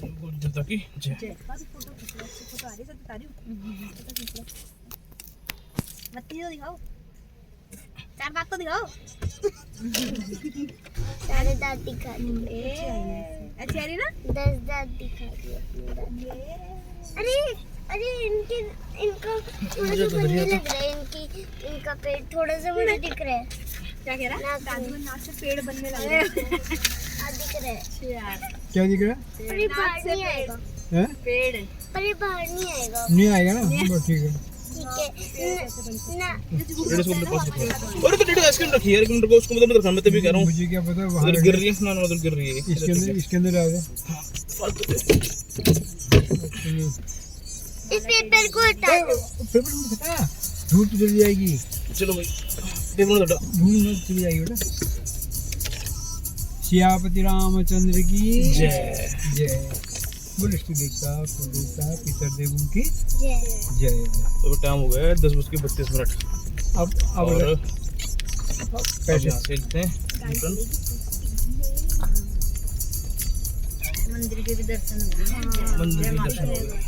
देवता की जय। फोटो आ रही है, बता रही हूँ। बत्ती तो दिखाओ, 4 बात तो दिखाओ। सारे दांत दिखा दिए। अच्छी आ रही ना? 10 दांत दिखा दिए। अरे अरे इनको थोड़ा सा बनने लग रहा है, इनका पेड़ थोड़ा सा मुझे दिख रहा है। क्या कह रहा? दादू नाक से पेड़ बनने लग रहे हैं। दिख रहा है। क्या दिख रहा है? पर ये बाहर नहीं आएगा। हैं? पेड़ पर ये बाहर नहीं आएगा। नहीं आएगा ना? बस ठीक है। ठीक है ना। डेढ़ सौ पास रखो। अरे तो डेढ़ आइसक्रीम रखी है, लेकिन मेरे को उसको मतलब रखना, मैं तभी कह रहा हूँ मुझे क्या पता उधर बाहर गिर रही है ना, उधर गिर रही है इसके अंदर आ जाए। इस पेपर को हटा दो। पेपर में हटा, धूप तो चली जाएगी। चलो भाई पेपर में हटा। धूप में चली जाएगी बेटा। सियापति रामचंद्र की जय। जय। बोल इष्ट देवता कुलदेवता पितर देवों की जय। जय। तो टाइम हो गया है 10:32। अब और पैसे यहाँ से लेते हैं रिटर्न। मंदिर के भी दर्शन हो गए। मंदिर के दर्शन हो गए।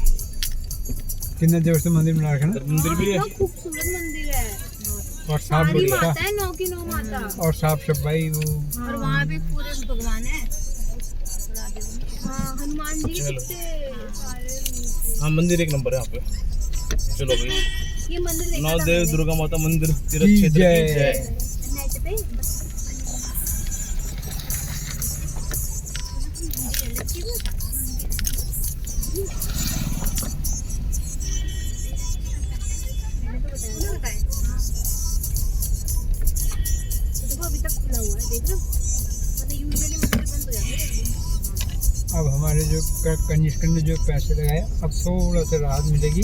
कितने देर से मंदिर बना रखा ना, मंदिर भी है खूबसूरत मंदिर है। और साफ सारी बढ़िया माता है, 9 की 9 माता। और साफ सफाई वो और वहाँ भी पूरे भगवान है। हाँ, हनुमान जी चलो। कितने सारे। हाँ मंदिर एक नंबर है यहाँ पे। चलो भाई ये मंदिर देखा था नवदेव मैंने। दुर्गा माता मंदिर तीर्थ की क्षेत्र जय। की जय। नेट पे अभी तक खुला हुआ है, देख रहे हो? मतलब यूजुअली मंदिर बंद हो जाते हैं। अब हमारे जो कनिष्क ने जो पैसे लगाए, अब थोड़ा सा राहत मिलेगी।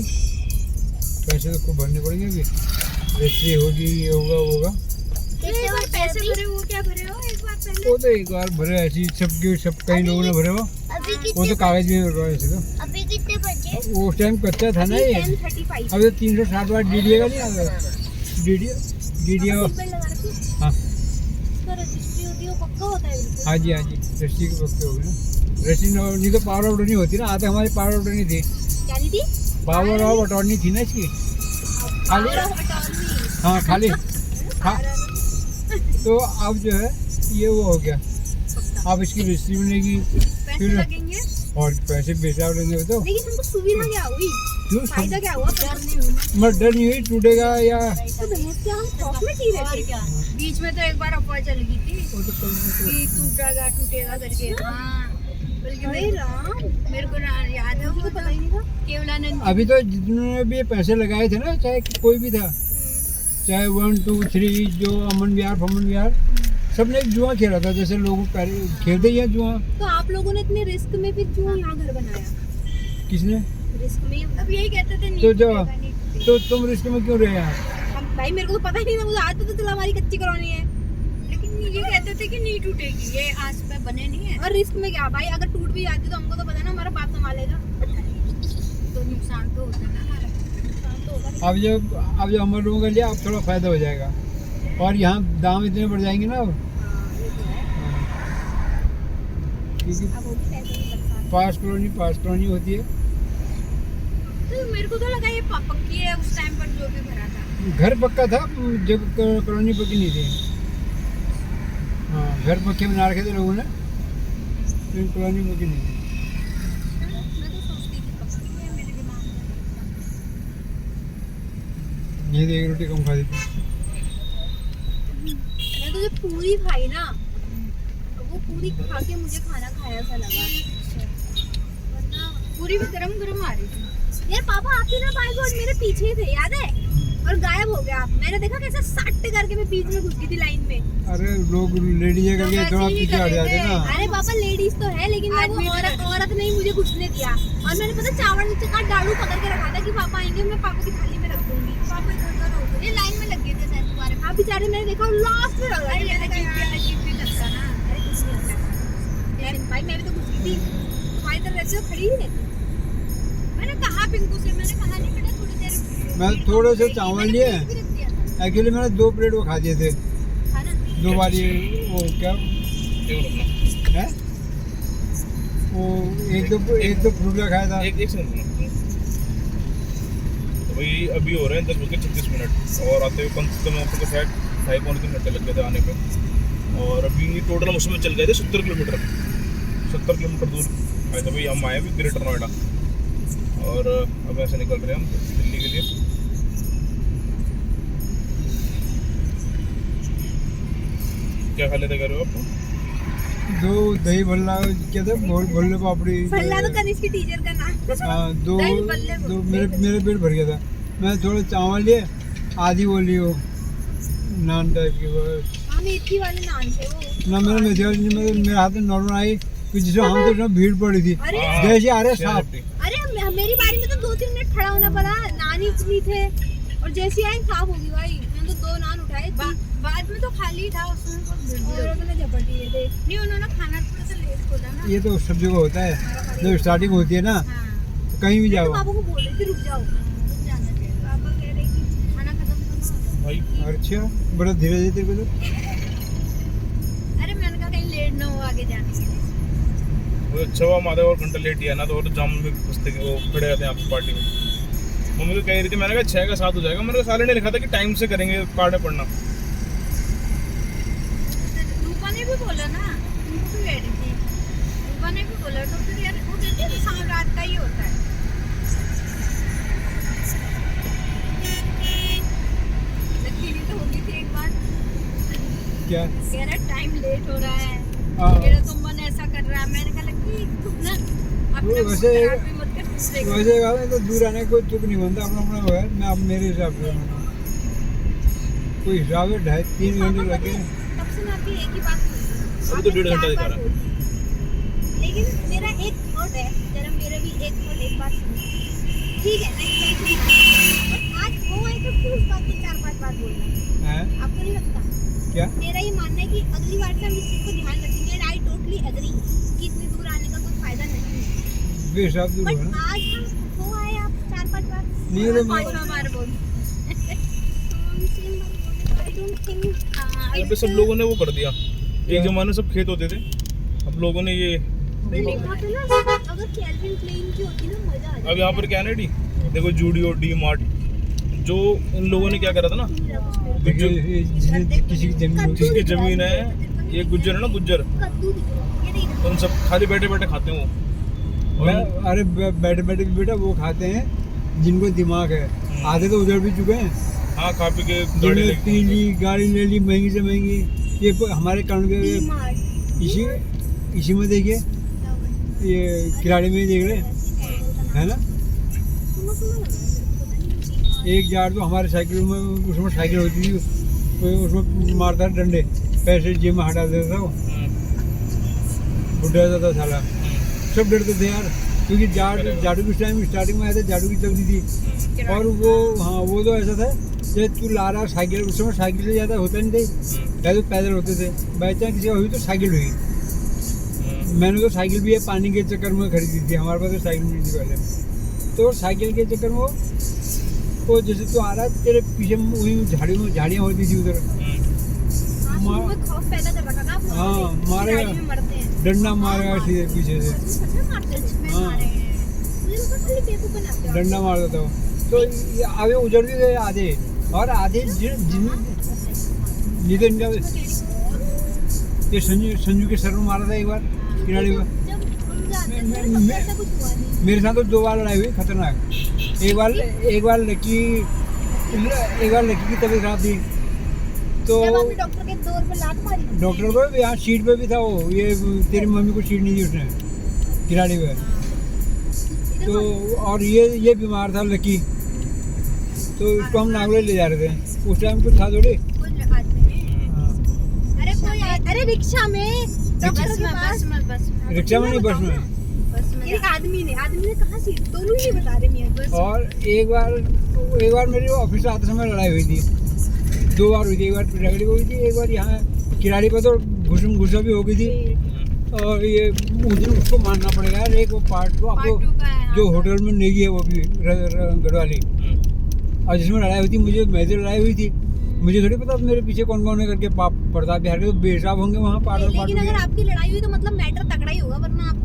पैसे तो खूब भरने पड़ेंगे अभी, रजिस्ट्री होगी, ये होगा वो होगा। कितने एक बार बचे पैसे अभी? भरे, वो क्या भरे हो एक बार पहले? वो तो एक बार भरे, ऐसी सब कई लोगों ने भरे हो। अभी वो कितने तो कागज में भरवा ऐसे तो। अभी कितने बचे? वो उस टाइम कच्चा था ना ये। 10:35 अब ये 360 वाट डीडीए का नहीं आता, डीडीए सिंपल लगा रखी। हाँ उसका रजिस्ट्री होती है, वो पक्का होता है बिल्कुल। हाँ जी रजिस्ट्री के पक्के हो गए ना। रजिस्ट्री नहीं तो पावर ऑफ अटॉर्नी होती ना, आते हमारी पावर ऑफ अटॉर्नी थी। क्या नहीं थी? पावर ऑफ अटॉर्नी थी ना इसकी खाली। Power of attorney। हाँ खाली तो अब जो है ये वो हो गया। अब इसकी रजिस्ट्री बनेगी पैसे फिर लगेंगे, और पैसे बेचा लेंगे तो लेकिन हमको सुविधा क्या हुई? क्यों फायदा क्या हुआ? डर नहीं हुआ। मत डर नहीं हुई टूटेगा या तो क्या हम खौफ में जी रहे थे? बीच में तो एक बार अफवाह चल गई थी वो तो कि टूटेगा करके। हाँ, बल्कि भाई राम, मेरे को याद है, वो पता ही नहीं था। केवलानंद अभी तो जितने भी पैसे लगाए थे ना, चाहे कोई भी था, चाहे 1 2 3 जो अमन विहार फमन विहार, सबने एक जुआ खेला था। जैसे लोग खेलते ही हैं जुआ। तो आप लोगों ने इतने रिस्क में फिर क्यों यहाँ घर बनाया? किसने? रिस्क में अब यही कहते थे नहीं तो जो टूटेगा, नहीं टूटेगा। तो तुम रिस्क में क्यों रहे यार? हम भाई मेरे को तो पता ही नहीं था, मुझे आज पता चला हमारी कच्ची कॉलोनी है। लेकिन ये कहते थे कि नहीं टूटेगी, ये आज पे बने नहीं है। और रिस्क में क्या भाई, अगर टूट भी जाती तो हमको तो पता है ना, हमारा बाप संभालेगा। तो नुकसान तो होता है ना हमारा, नुकसान तो होगा। अब जो हम लोगों के लिए अब थोड़ा फायदा हो जाएगा। और यहाँ दाम इतने बढ़ जाएंगे ना अब, हाँ, ये तो है। क्योंकि अब वो भी पैसे नहीं बचा। पास कॉलोनी होती है। तो मेरे को तो लगा ये पक्की है, उस टाइम पर जो भी भरा था। घर पक्का था जब कॉलोनी पक्की नहीं थी। हाँ घर पक्के बना रखे थे लोगों ने, लेकिन कॉलोनी पक्की नहीं थी। मैं तो सोचती थी पक्की है, मेरे दिमाग में। ये तो एक रोटी कम खा देती। मैं तो जब पूरी खाई ना, वो पूरी खा के मुझे खाना खाया सा लगा, वरना पूरी भी गरम गरम आ रही थी। यार पापा आपके ना बाय गॉड मेरे पीछे ही थे, याद है? और गायब हो गया आप। मैंने देखा कैसे सट करके मैं बीच में घुस गई थी लाइन में। अरे लोग लेडीज करके थोड़ा पीछे हट जाते ना। अरे पापा लेडीज तो है, लेकिन वो औरत नहीं मुझे घुसने दिया। और मैंने पता चावल नीचे का डालू पकड़ के रखा था कि पापा आएंगे, मैं पापा की थाली में रख दूंगी। पापा इधर हो गए, लाइन में लग गए थे शायद तुम्हारे। हाँ बेचारे, मैंने देखा लास्ट में लगा। अजीब भी लगता ना। अरे कुछ नहीं होता भाई, मैं भी तो घुस गई थी। तुम्हारी तरह रहती हो, खड़ी ही रहती। मैंने कहा पिंकू से, मैंने कहा नहीं बेटा थोड़ी देर मैं थोड़े से चावल लिए, एक्चुअली मैंने 2 प्लेट वो खा दिए थे। खाना 2 बारी वो क्या टेबल रखना। है, वो एक दो फ्रूट खाया था। एक सेकंड। तो भाई अभी हो रहे हैं 10:36 और आते हुए कम से कम आपको शायद 2.5 घंटे लग गए थे आने पे। और अभी टोटल हम उसमें चल गए थे 70 किलोमीटर दूर आए थे भाई। हम आए भी ग्रेटर नोएडा और अब ऐसे निकल रहे हैं हम दिल्ली के लिए। क्या खा लेते कर रहे हो आप? 2 दही भल्ला क्या था, भल्ले पापड़ी। भल्ला तो कनिष्क की टीचर का नाम। हाँ, दो दही भल्ले मेरे पेट भर गया था। मैं थोड़ा चावल लिए, आधी वो ली वो नान टाइप की बस। हाँ मेथी वाले नान थे वो। ना मेरे मेरे हाथ में नॉर्मल आई कि जिसमें हम तो उसमें भीड़ पड़ी थी। अरे जैसे आ रहे साफ। अरे मेरी बारी में तो 2-3 मिनट खड़ा होना पड़ा, नान ही इतनी थे और जैसे आई साफ होगी भाई। मैंने तो 2 नान उठाए, बाद में तो खाली था उसमें और उन्होंने झपट दिए थे। नहीं उन्होंने खाना थोड़ा सा लेट खोला ना। ये तो सब जगह होता है, जब स्टार्टिंग होती है ना हाँ। कहीं भी मैं जाओ। तो पापा को बोल रही थी रुक जाओ, रुक जाना चाहिए। पापा कह रहे कि खाना खत्म करना भाई अच्छा बड़ा धीरे धीरे तेरे को तो। अरे मैंने कहा कहीं लेट ना हो आगे जाने के लिए। वो अच्छा हुआ आधा और घंटा लेट किया ना तो और जाम में फंसते वो खड़े रहते हैं आपकी पार्टी में। मम्मी तो कह रही थी, मैंने कहा 6 का 7 हो जाएगा। मैंने साले ने लिखा था कि टाइम से करेंगे कार्ड में पढ़ना। रूपा ने भी बोला ना, रूपा भी कह रही थी, रूपा ने भी बोला तो फिर यार वो कहती है शाम रात का ही होता है। लकीली तो होगी थी एक बार, क्या कह रहा टाइम लेट हो रहा है, हाँ। मेरा तो मन ऐसा कर रहा है। मैंने कहा लकी तुम ना अपना वैसे- खराब भी मत कर दूसरे को। वैसे वाले तो दूर आने कोई तुक नहीं बनता, अपना अपना है। मैं अब मेरे हिसाब से कोई हिसाब है 2.5-3 घंटे लगे। तब से मैं आपकी एक ही बात बोल रही हूँ। अभी तो 1.5 घंटा दिखा रहा है। लेकिन मेरा एक थॉट है, जरा मेरा भी एक थॉट, एक बात सुनो। ठीक है नहीं आज वो है तो फिर उस बात की 4-5 बात बोलना हैं? आपको नहीं लगता? क्या मेरा ये मानना है कि अगली बार से हम इस चीज को ध्यान रखेंगे एंड आई टोटली एग्री कि इतनी दूर आने का कोई फायदा नहीं है। बेहिसाब दूर बट हो ना। आज हम हो आए आप 4-5 बार नहीं तो मैं- 5वां बार बोल आई डोंट थिंक यहाँ पे सब लोगों ने वो कर दिया। एक जमाने सब खेत होते थे, अब लोगों ने ये बिल्डिंग पे ना अगर कैल्विन क्लेन की होती ना मजा आ जाता। अब यहाँ पर क्या है डी देखो जूडियो डी मार्ट, जो इन लोगों ने क्या करा था ना, देखिए किसी की जमीन होगी। जिसकी जमीन है ये गुज्जर है ना, गुज्जर, कद्दू दिख रहा है, ये नहीं तो हम सब खाली बैठे बैठे खाते हैं वो। अरे बैठे बैठे बेटा वो खाते हैं जिनको दिमाग है। आधे तो उधर भी चुके हैं, हाँ खा पी के गाड़ी जिन्होंने लेके। पी ली, गाड़ी ले ली महंगी से महंगी। ये हमारे कर्ण के डीमार्ट इसी में देखिए, ये किराड़े में ही देख रहे हैं, है ना। एक जार तो हमारे साइकिल में, उसमें साइकिल होती थी, उसमें मारता था डंडे, पैसे जेब में हटा देता था वो, बुढ़ा था साला। सब डरते थे यार, क्योंकि जाड़ू की टाइम स्टार्टिंग में आया था, जाड़ू की चलती थी। और वो हाँ वो तो ऐसा था जैसे तू ला रहा साइकिल, उस समय साइकिल से ज़्यादा होता नहीं था, पहले तो पैदल होते थे। बाई चांस किसी का हुई तो साइकिल हुई। मैंने तो साइकिल भी पानी के चक्कर में खरीदी थी, हमारे पास तो साइकिल नहीं थी पहले। तो साइकिल के चक्कर में वो जैसे तू आ रहा है तेरे पीछे वही झाड़ियाँ होती थी उधर, खौफ पैदा कर रखा था आप लोगों हाँ, ने। मारेगा। गाड़ी में मरते हैं। डंडा मारेगा सीधे पीछे से, सच में मारते हैं, जिसमें हाँ। मारे हैं। मुझे लगा खाली बेवकूफ बनाते हो। डंडा मार देता हूँ। तो ये आगे उजड़ते थे आधे, और आधे जिन इनका ये संजू के सर में मारा था एक बार किराड़ी में। जब हम जाते थे मैं- तब ऐसा कुछ हुआ नहीं। मेरे साथ तो 2 बार लड़ाई हुई खतरनाक। एक बार लकी की तबीयत खराब थी, तो जब आपने डॉक्टर के डोर पे लात मारी थी। डॉक्टर को यहाँ सीट पे भी था वो, ये तेरी मम्मी को सीट नहीं दी उसने किराड़ी पे। तो और ये बीमार था लकी, तो उसको हम नागलोई ले जा रहे थे। उस टाइम कुछ था थोड़ी। कोई आदमी में हाँ। अरे रिक्शा में डॉक्टर के पास रिक्शा में नहीं, बस में। एक आदमी ने कहा सीट दोनों ही बता रहे मियां बस। और एक बार मेरी ऑफिस आते समय लड़ाई हुई थी। 2 बार हुई थी, एक बार पिटागड़ी हुई थी, एक बार यहाँ किराड़ी पर तो घुसा भी हो गई थी। और ये उसको मानना पड़ेगा यार, एक वो पार्ट को आपको जो होटल में नेगी है वो भी गढ़वाली, और जिसमें लड़ाई हुई थी मुझे मेजर लड़ाई हुई थी, मुझे थोड़ी पता मेरे पीछे कौन कौन है करके। प्रताप बिहार के तो बेहिसाब होंगे वहाँ पार्ट लेकिन अगर आपकी लड़ाई हुई तो मतलब मैटर तगड़ा ही होगा, वरना आप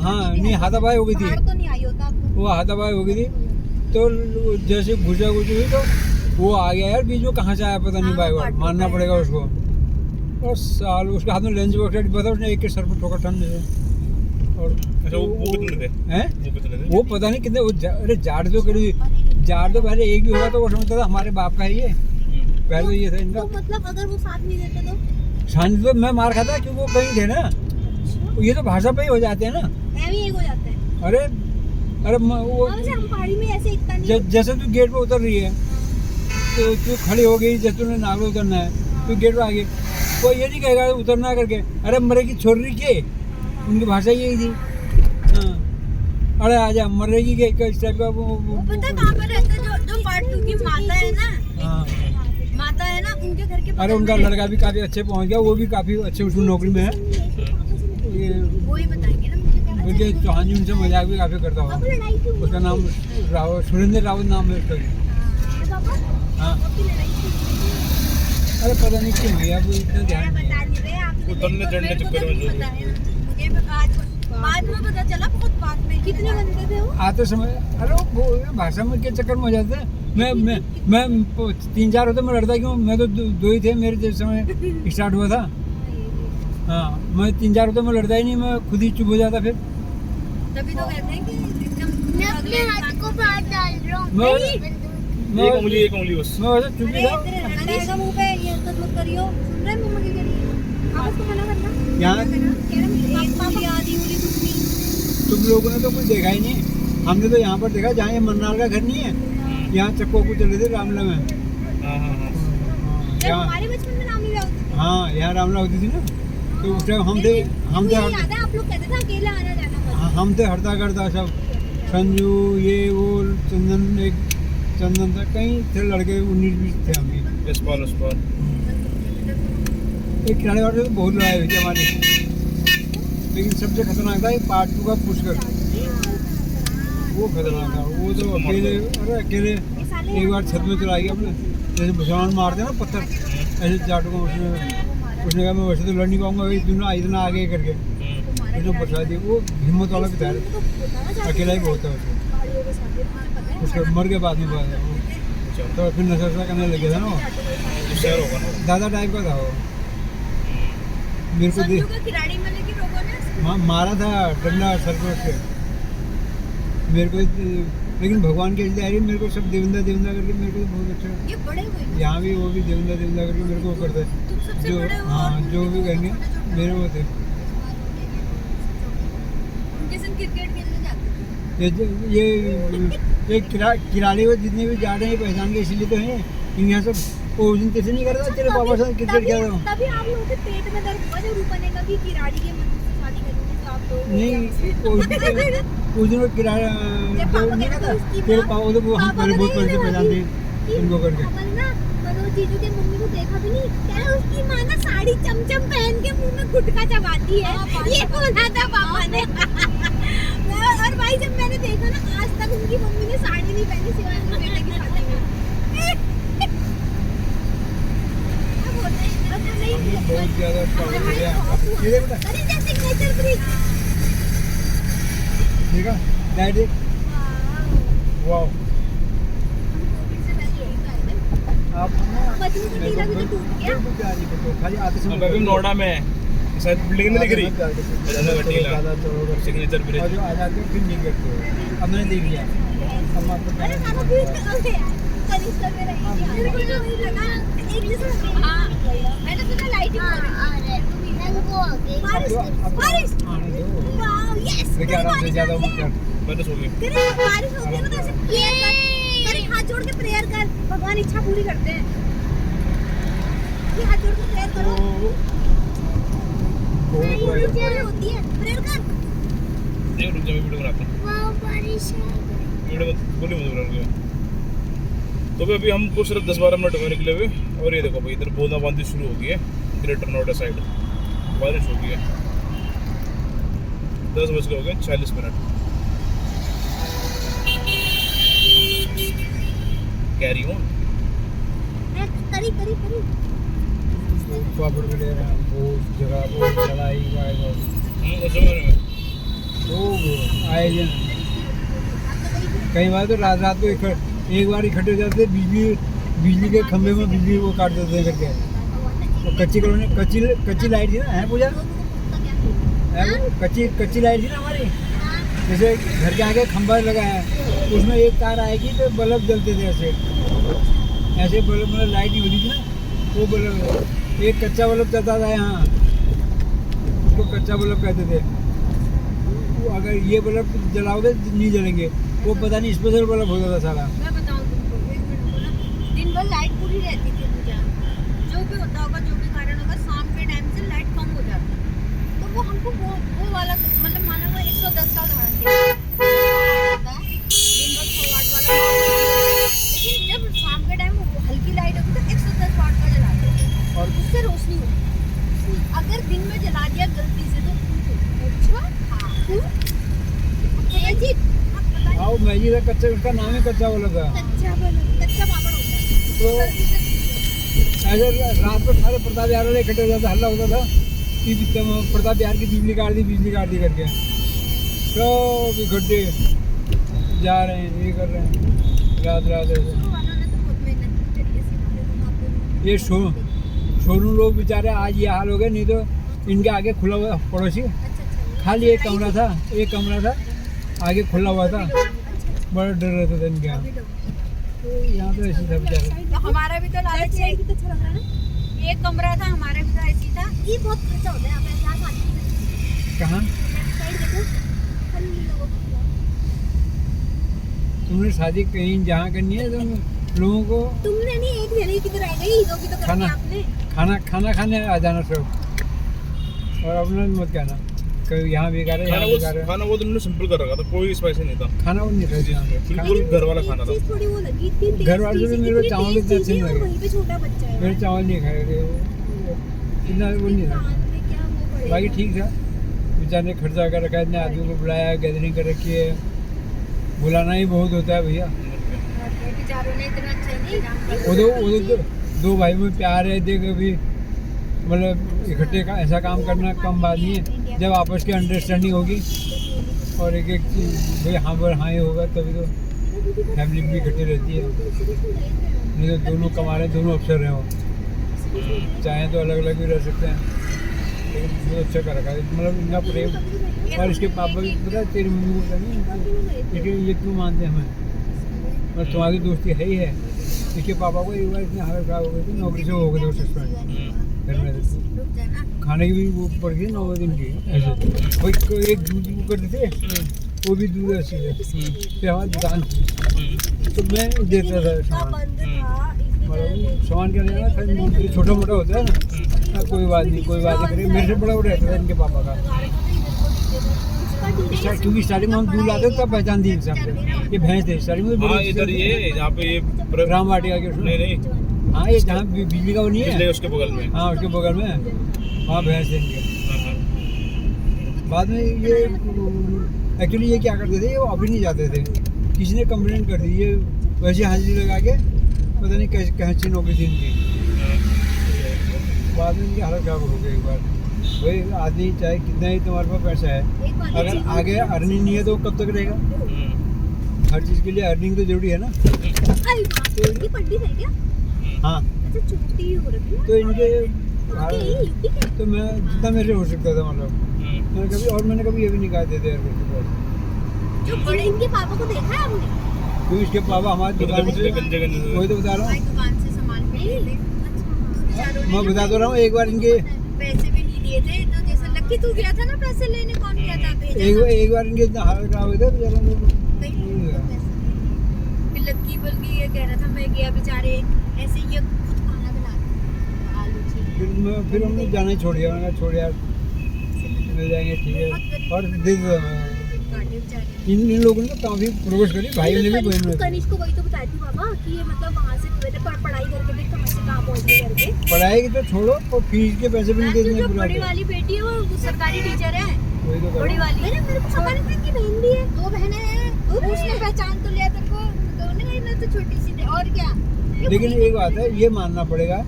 हाँ नहीं हाथापाई हो गई थी, बाढ़ तो नहीं आई होता आपको? वो हाथापाई हो गई थी। तो जैसे घुसा घुसी हुई तो वो आ गया यार बीच में, कहाँ से आया पता नहीं बाइक वाला, मारना पड़ेगा उसको। और साल उसके हाथ में लेंस बॉक्स पता, उसने एक के सर पर ठोका ठंड से। और अच्छा वो कितने थे? हैं वो कितने थे? वो पता नहीं कितने, अरे जाड़ तो करी, जाड़ तो पहले एक ही हुआ तो वो समझता था हमारे बाप का है ये, पहले तो ये था इनका। तो मतलब अगर वो साथ नहीं देते तो? शांति तो मैं मार खाता क्योंकि वो कहीं थे ना, ये तो भाषा पे ही हो जाते हैं ना। ऐसे ही एक हो जाता है। अरे अरे वो वैसे हम पहाड़ी में ऐसे इतना नहीं। जैसे तू गेट पे उतर रही है तो तू खड़ी हो गई, जैसे तूने नागलो उतरना है तू गेट पे आ गई, कोई ये नहीं कहेगा उतरना करके अरे मरेगी छोड़ रही के, उनकी भाषा यही थी। हाँ अरे आजा मरेगी के इस टाइप का वो पता कहाँ पर रहता है? जो पार्ट 2 की माता है ना, हाँ माता है ना, उनके घर के अरे उनका लड़का भी काफी अच्छे पहुंच गया, वो भी काफी अच्छे उसकी नौकरी में है। ये वो ही बताएंगे ना मुझे क्या उनके चौहान जी उनसे मजाक भी काफी करता अब होगा। लड़ाई क्यों हुई? उसका नाम रावत, सुरेंद्र रावत नाम है उसका भी। हाँ, पापा हाँ आपकी लड़ाई क्यों हुई? अरे पता नहीं क्यों हुई, अब इतना ध्यान नहीं बता है। नहीं रहे आप। उतरने चढ़ने चक्कर में जो मुझे आज बाद में पता चला, बहुत बाद में। कितने घंटे थे वो? आते समय अरे वो भाषा में के चक्कर में हो जाते हैं। मैं 3-4 होते मैं लड़ता क्यों, मैं तो दो ही थे मेरे जिस समय स्टार्ट हुआ था। हाँ मैं 3-4 होते मैं लड़ता ही नहीं, मैं खुद ही चुप हो जाता फिर। तभी तो कहते हैं कि एकदम मैं अपने हाथ को बाहर डाल रहा हूँ। मैं एक उंगली बस। मैं वैसे चुप ही अरे था। तेरे लड़ना रहेगा मुंह पे, ये हरकत मत करियो। सुन रहे हैं मम्मा की करिए, आप उसको मना करना। यहाँ कह रहे एक उंगली आधी उंगली दूसरी। तुम लोगों ने तो कुछ देखा ही नहीं, हमने तो यहाँ पर देखा जहाँ ये मन्नार का घर नहीं है, यहाँ चक्को को चले थे रामला में। हाँ हाँ हाँ। जब यहाँ हमारे बचपन में रामलीला होती थी। हाँ यहाँ रामला होती थी ना, तो उस टाइम हम थे मुझे याद है आप लोग कहते थे अकेला आना जाना मत। हम थे हरता करता सब, संजू ये वो चंदन था, कहीं थे लड़के 19-20 थे हम भी। इस पाल एक खिलाड़ी वाले तो बहुत लड़ाई हुई थी हमारी, लेकिन सबसे खतरनाक था एक पार्ट 2 का पुष्कर, वो खतरनाक था। वो तो अकेले एक बार छत में चला गया अपने, जैसे भुसवान मारते हैं ना पत्थर, ऐसे जाटू को उसने कहा मैं वैसे तो लड़ नहीं पाऊंगा, इतना आगे करके जो बचा दी। वो हिम्मत वाला भी था, अकेला ही बहुत था उसको मर के बाद में बात है। तो फिर नशा करने लगे था ना वो, शहर होगा ना। दादा टाइप का था वो। मेरे को संजू का खिलाड़ी में लेकिन लोगों ने मारा था डंडा सर पे उसके मेरे को, लेकिन भगवान की ऐसी आ रही मेरे को सब देवंदा करके मेरे को बहुत अच्छा। ये बड़े हुए यहाँ भी वो भी देवंदा करके मेरे को वो करते तुम सबसे जो, बड़े हो। हाँ जो भी कहेंगे मेरे वो थे। उनके संग क्रिकेट खेलने जाते थे। ये किराड़ी वो जितने भी जा रहे हैं पहचान के इसीलिए तो हैं, यहाँ सब वो उस दिन कैसे नहीं कर रहा तेरे पापा साथ क्रिकेट खेल रहा हूँ। तभी आप लोगों के पेट में दर्द हुआ जब रूपा ने कहा कि किराड़ी के मंदिर से शादी करूंगी तो आप लोग नहीं उस दिन वो किराया जो नहीं था तेरे पापा तो वो हम पहले बहुत पहले से पहचानते हैं इनको करके। अपन ना मनोज जीजू के मम्मी को देखा भी नहीं, कह रहा उसकी माँ ना साड़ी चमचम पहन के मुंह में गुटखा चबाती है। ये बोला था पापा ने। और भाई जब मैंने देखा ना आज तक उनकी मम्मी ने साड़ी नहीं पहनी सिवाय उनके बेटे की शादी में। अब होता है अब नहीं बहुत ज्यादा प्रॉब्लम हो गया। ये देख बेटा अरे जैसे सिग्नेचर ब्रिक। देखा डायरेक्ट वाओ। आप मजनू का टीला भी तो टूट गया। खाली आते समय अभी नोएडा में शायद बिल्डिंग नहीं दिख रही। Signature bridge. और जो आ जाते हो फिर नहीं करते हो। अब मैंने देख लिया, अब आपको अरे सारा भी ओके कनिष्ठा में रही थी। मेरे को तो नहीं लगा एक जैसा। हां मैंने सोचा लाइटिंग हो रही है। मैं वो आगे बारिश आने दो। वाओ यस लेकिन आराम से ज्यादा मत कर। मैंने सो गई। तेरे बारिश होती है ना तो ऐसे प्रेयर कर, तेरे हाथ जोड़ के प्रेयर कर, भगवान इच्छा पूरी करते हैं। ये हाथ जोड़ के प्रेयर करो। पूरी होती है प्रेयर कर। एक रुक जा मैं वीडियो बनाता हूँ। वाह बारिश आ गई। वीडियो बोली मत बनाऊंगा। तो भी अभी हमको सिर्फ 10-12 मिनट हुए निकले हुए और ये देखो भाई इधर बूंदाबांदी शुरू हो गई है ग्रेटर नोएडा साइड। बारिश हो गई है। 10 बज गए हो गए 40 मिनट। Carry on. करी पापड़ वगैरह बहुत जगह बहुत चलाई उसमें वो आए जन कई बार तो रात रात को एक बार इकट्ठे हो जाते, बिजली के खंभे में बिजली वो काट देते हैं करके। वो कच्ची कॉलोनी कच्ची लाइट थी ना, है पूजा, है वो कच्ची लाइट थी ना हमारी, जैसे घर के आगे खंभा लगा है, उसमें एक तार आएगी तो बल्ब जलते थे ऐसे बल्ब, मतलब लाइट नहीं होती थी ना, वो बल्ब एक कच्चा बल्ब चलता था यहाँ, उसको कच्चा बल्ब कहते थे। वो अगर ये बल्ब जलाओगे तो नहीं जलेंगे, वो पता नहीं स्पेशल बल्ब होता था सारा। मैं बताऊं तुमको, एक मिनट को ना, दिन भर लाइट पूरी रहती थी पूजा, जो भी होता होगा, जो भी कारण होगा, शाम के टाइम से लाइट कम हो जाती है। तो वो हमको वो वाला मतलब माना हुआ 110 का उदाहरण दिया होता है, दिन भर 100 वाट वाला, लेकिन जब शाम के टाइम हल्की लाइट होती तो 110 वाट का जलाते थे और उससे रोशनी होती। अगर दिन में जला दिया गलती से तो अच्छा ये चीज हाँ, वो मैगी का कच्चा, उसका नाम है कच्चा बल्ब था। कच्चा पापड़ होता है तो ऐसे रात को सारे प्रताप बिहार वाले इकट्ठे हो जाते, हल्ला होता था कि प्रताप बिहार की बिजली काट दी करके, सब इकट्ठे जा रहे हैं, ये कर रहे हैं रात ऐसे। ये सोनू लोग बेचारे आज ये हाल हो गए, नहीं तो इनके आगे खुला हुआ पड़ोसी, खाली एक कमरा था आगे खुला हुआ था, बड़ा डर रहता था इनके यहाँ। तो यहाँ तो ऐसी था बेचारे। हमारा भी तो लालच है, तो अच्छा लग रहा है ना, एक कमरा था हमारा भी तो ऐसी था। ये बहुत खर्चा होता है यहाँ पे, यहाँ शादी कहाँ साइड देखो, खाली लोगों को खिलाओ। तुमने शादी कहीं जहाँ करनी है तुम लोगों को तुमने नहीं, एक जने की तो रह गई, दो की तो करनी आपने। खाना खाने आ जाना सब, और अपना मत कहना कभी यहाँ बेकार है, यहाँ बेकार है। खाना वो तुमने सिंपल कर रखा था, कोई स्पाइसी नहीं था, खाना वो नहीं था, बिल्कुल घर वाला खाना था। चीज़ थोड़ी वो लगी थी, घर वाले भी मेरे को चावल इतना अच्छे नहीं लगे, वहीं पे छोटा बच्चा है, मेरे चावल नहीं खाए थे, इतना वो नहीं था। रात में क्या वो पड़ेगा। बाकी ठीक था, बेचारे ने खर्चा कर रखा है, इतने आदमी को बुलाया, गैदरिंग कर रखी है, बुलाना ही बहुत होता है भैया। बेचारों ने इतना अच्छा नहीं वो दो भाई में प्यार है, देख अभी मतलब इकट्ठे का ऐसा काम करना कम बात नहीं है, जब आपस की अंडरस्टैंडिंग होगी और एक चीज़ भाई हाँ पर हाँ ही होगा, तभी तो फैमिली भी इकट्ठी रहती है। नहीं तो दोनों कमा रहे, दोनों अफसर हैं, वो चाहें तो अलग अलग भी रह सकते हैं, लेकिन बहुत अच्छा कर रखा है, मतलब इनका प्रेम। और इसके पापा भी पता है, तेरी मम्मी को पता नहीं, लेकिन ये क्यों मानते हैं हमें, और तुम्हारी दोस्ती है ही है। इसके पापा को एक बार इतनी हालत खराब हो गई थी, नौकरी से हो गए थे सस्पेंड, घर में रहते, खाने की भी वो पड़ गई 9 दिन की, ऐसे कोई एक दूध वो करते थे, वो भी दूध ऐसे थे, फिर हमारी दुकान थी तो मैं देता था सामान, मतलब सामान क्या लेना था, छोटा मोटा होता है ना, कोई बात नहीं करे, मेरे से बड़ा वो रहता था इनके पापा का। क्योंकि स्टार्टिंग में हम दूध लाते तब पहचान दी हिसाब से, ये भैंस थे स्टार्टिंग में। हाँ इधर ये जहाँ पे ये राम वाटिका के नहीं हाँ, ये जहाँ बिजली का वो नहीं है, उसके बगल में, हाँ उसके बगल में, वहाँ भैंस थे इनके। बाद में ये एक्चुअली ये क्या करते थे, ये ऑफिस नहीं जाते थे, किसी ने कंप्लेंट कर दी, ये वैसे हाजिरी लगा के पता नहीं कैसी नौकरी थी इनकी। बाद में इनकी हालत खराब हो गई एक बार। भाई आदमी चाहे कितना ही तुम्हारे पास पैसा है, अगर आगे अर्निंग नहीं है तो कब तक रहेगा। हर चीज़ के लिए अर्निंग तो जरूरी है ना। ये पट्टी है क्या? हाँ अच्छा छोटी हो रही है तो इनके यूपी के। तो मैं जितना मेरे हो सकता था, मतलब मैंने कभी ये भी नहीं कहा देते यार कुछ। जो बड़े इनके पापा को देखा है आपने? क्यों इसके पापा हमारी दुकान से, वही तो बता रहा हूँ, दुकान से सामान खरीदे थे। अच्छा मैं बता तो रहा हूँ। एक बार इनके पैसे भी नहीं दिए थे, तो जैसे लक्की तू गया था ना पैसे लेने, कौन गया था? एक बार इनके इतना हालत खराब हुई था बेचारा लोग। फिर लक्की बल्कि ये कह रहा था मैं गया बेचारे ऐसे ये खुद खाना बना रहा आलू फिर हमने जाना ही छोड़ दिया, मैंने कहा छोड़ यार मिल जाएंगे ठीक है, और दे दो। इन लोगों ने तो काफी प्रोग्रेस करी, भाई ने भी बहन ने। कनिष्क को वही तो बताई थी पापा कि ये मतलब वहाँ से पढ़ाई करके देख कहाँ से कहाँ पहुँच गई करके। पढ़ाई की तो छोड़ो, और फीस के पैसे भी नहीं देते। जो बड़ी वाली बेटी है वो सरकारी टीचर है, वही तो बड़ी वाली। मेरे को पता नहीं था कि बहन भी है, 2 बहनें हैं, उसने पहचान तो लिया तेरे को, दोनों तो छोटी सी थी और क्या। लेकिन एक बात है, ये मानना पड़ेगा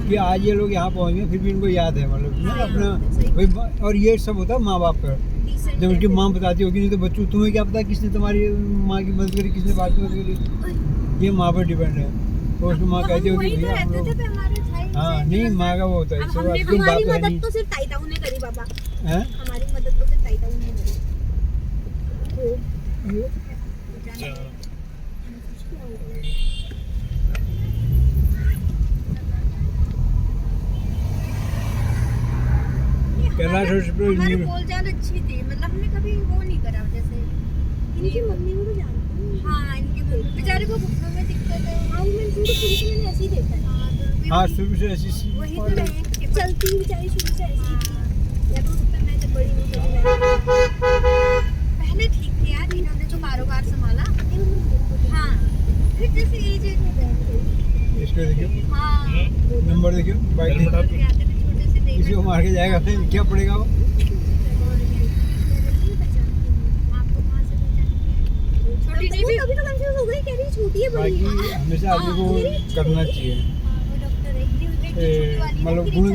कि आज ये लोग यहाँ पहुँच गए, फिर भी इनको याद है, मतलब अपना भाई। और ये सब होता है माँ बाप का, decent जब उसकी है। माँ बताती होगी, नहीं तो बच्चों तुम्हें क्या पता किसने तुम्हारी माँ की मदद करी, किसने बात मदद करी, ये माँ पर डिपेंड है। तो उसकी माँ हम कहती होगी वही तो भैया हम रहते थे लोग, पे हमारे भाई हाँ से नहीं मतलब माँ का वो होता है, अब सब हमने कोई बात हमारी तो है मदद नहीं तो सिर्फ ताई ताऊ ने करी बाबा, हैं? हमारी मदद तो सिर्फ ताई ताऊ ने करी। अच्छा। कैलाश हॉस्पिटल हमारी न्यू- बोलचाल अच्छी थी, मतलब हमने कभी वो नहीं करा जैसे इनकी मम्मी को तो जानती हूँ। हाँ इनकी मम्मी बेचारे को घुटनों में दिक्कत है। हाँ मैंने शुरू से मैंने ऐसे ही देखा है। हाँ शुरू से ऐसी वही तो रहे, चलती ही बेचारी शुरू से ऐसी थी। या तो उससे मैं जब बड़ी हुई तो पहले ठीक थी यार, इन्होंने जो कारोबार संभाला। हाँ फिर जैसे एज में गए। इसको देखियो, हाँ नंबर देखियो, बाइक हेलमेट आप- छोटे से देख किसी को मार के जाएगा फिर क्या पड़ेगा वो। छोटी नहीं भी अभी तो कंफ्यूज हो गई, कह रही छोटी है बड़ी बाकी है। हमेशा आदमी को करना चाहिए, डॉक्टर है छोटी वाली मतलब गुण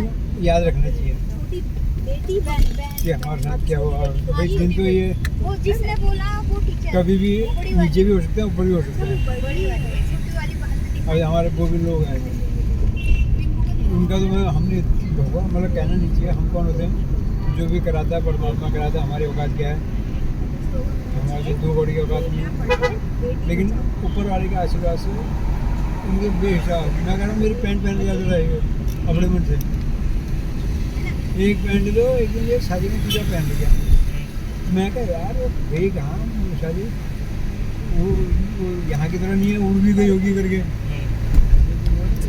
याद रखना चाहिए छोटी बेटी बहन कि हमारे साथ क्या हुआ। और भाई दिन तो ये वो जिसने बोला वो टीचर कभी भी नीचे भी हो सकते हैं, ऊपर भी हो सकते हैं। बड़ी वाली है, छोटी वाली बाहर और हमारे वो भी लोग हैं, उनका तो मैं हमने होगा मतलब कहना नहीं चाहिए। हम कौन होते हैं, जो भी कराता है परमात्मा कराता है, हमारी औकात क्या है, हमारी दो बड़ी औकात नहीं है। लेकिन ऊपर वाले के आशीर्वाद से उनके बेहिसाब, मैं कह रहा हूँ मेरी पैंट पहनने जाते रहेगा अपने मन से, एक पहन लो, एक दिन ये शादी में पूजा पहन लिया। मैं कहा यार वो गई कहाँ शादी, वो यहाँ की तरह नहीं है, उड़ भी गई होगी करके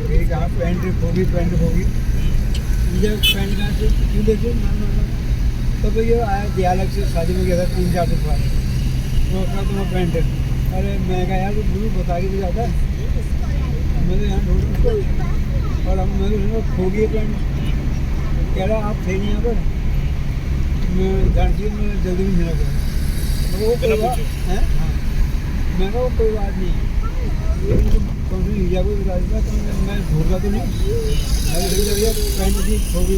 गई कहाँ, पैंट होगी जब पैंट कहाँ से क्यों देखे तब तो ये आया दियालक से शादी में गया था 3-4 दिन बाद, तो अपना तुम्हारा पैंट है। अरे मैं कहा यार गुरु बता के भी जाता, मैं तो यहाँ ढूंढ उसको और हम मैं तो खो गई पैंट। कह रहा आप थे नहीं यहाँ पर, मैं जानती हूँ मैं जल्दी भी मिला करूँ। वो कोई बात है, हाँ मैं कहा वो कोई बात नहीं, लेकिन कौन सी हिजा को बता देता तो मैं ढूंढता तो नहीं, मैं तो भैया पैंट थी खो गई।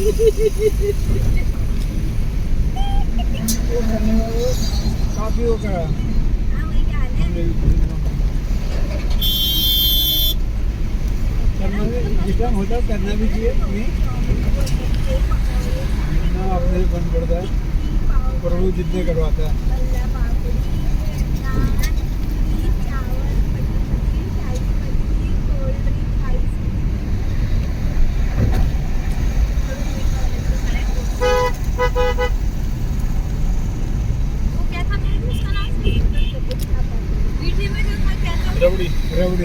वो करने में वो काफ़ी वो करा हमने भी करना भी जिस टाइम होता है करना भी चाहिए नहीं जितना अपने से बन पड़ता है, प्रभु जितने करवाता है। रबड़ी रबड़ी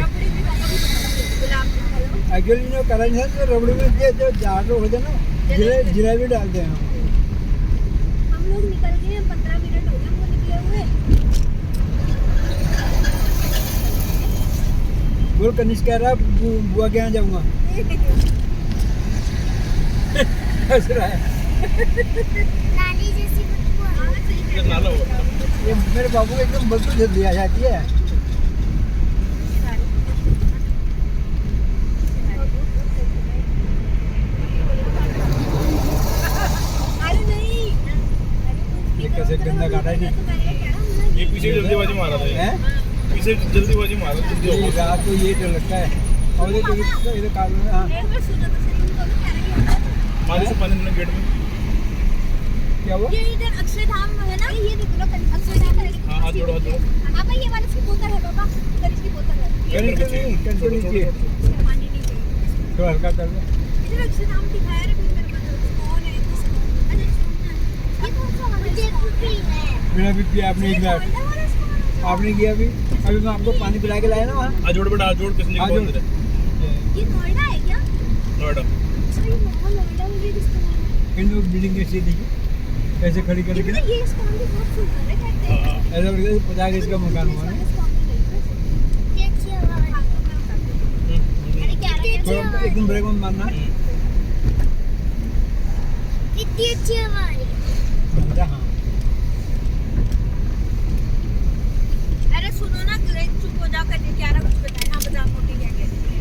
एक्चुअली जो करा नहीं था तो रबड़ी में जो जाडो होते हैं ना जलेबी डालते हैं। हम लोग निकल गए हैं, 15 मिनट हो गए हमको निकले हुए। बोल कनिष्क कह रहा बुआ के यहाँ जाऊँगा हंस रहा है। नानी जैसी बदबू आ रही है। ये नाला हुआ ये मेरे बाबू को एकदम बदबू जल्दी आ जाती है। अरे नहीं, ये कैसे गंदा काटा है नहीं। ये पीछे जल्दीबाजी मारा था ये। हैं? पीछे जल्दीबाजी मारा जल्दी हो ये गया। रात को ये डर लगता है और ये तो इधर काट में हाँ एक बार सुनो तो सही, उनको भी कह रही है। मारे से 5 मिनट गेट में। क्या हुआ? ये इधर अक्षरधाम है ना, ये देख लो अक्षरधाम है। हाँ हाथ जोड़ो हाथ जोड़ो। पापा ये वाला इसकी बोतल है पापा, इधर इसकी बोतल है। कहीं तो नहीं कंट्रोल नीचे इसमें पानी नहीं चाहिए। थोड़ा हल्का कर लो। इधर अक्षरधाम दिखाया रे मेरे को, कौन है इसको? अरे सुनना, ये कौन सा वाला मुझे है? भूख है। मेरा भी पिया आपने एक बार, ये वाला इसको वाला है। आपने किया अभी अभी मैं आपको पानी पिला के लाया ना वहाँ। हाथ जोड़ बेटा हाथ जोड़ किसने हाथ कौन जोड़। दे ये नोएडा है क्या? नोएडा। अच्छा ये नोएडा मुझे किसको मालूम? इन लोग बिल्डिंग कैसे देखिए ऐसे खड़ी करके ये पता ये इसको हम भी बहुत सुंदर है कहते हैं। हाँ। ऐसा करके 50 गज का मकान हुआ ना। कितनी अच्छी हवा है। अरे क्या कितनी अच्छी हवा थोड़ा है। एकदम ब्रेक मत मारना। कितनी अच्छी हवा है। बेटा हाँ अरे सुनो ना, चुप हो जाओ, करके क्या रहा कुछ बताए। हाँ बता मोटी क्या कहती है।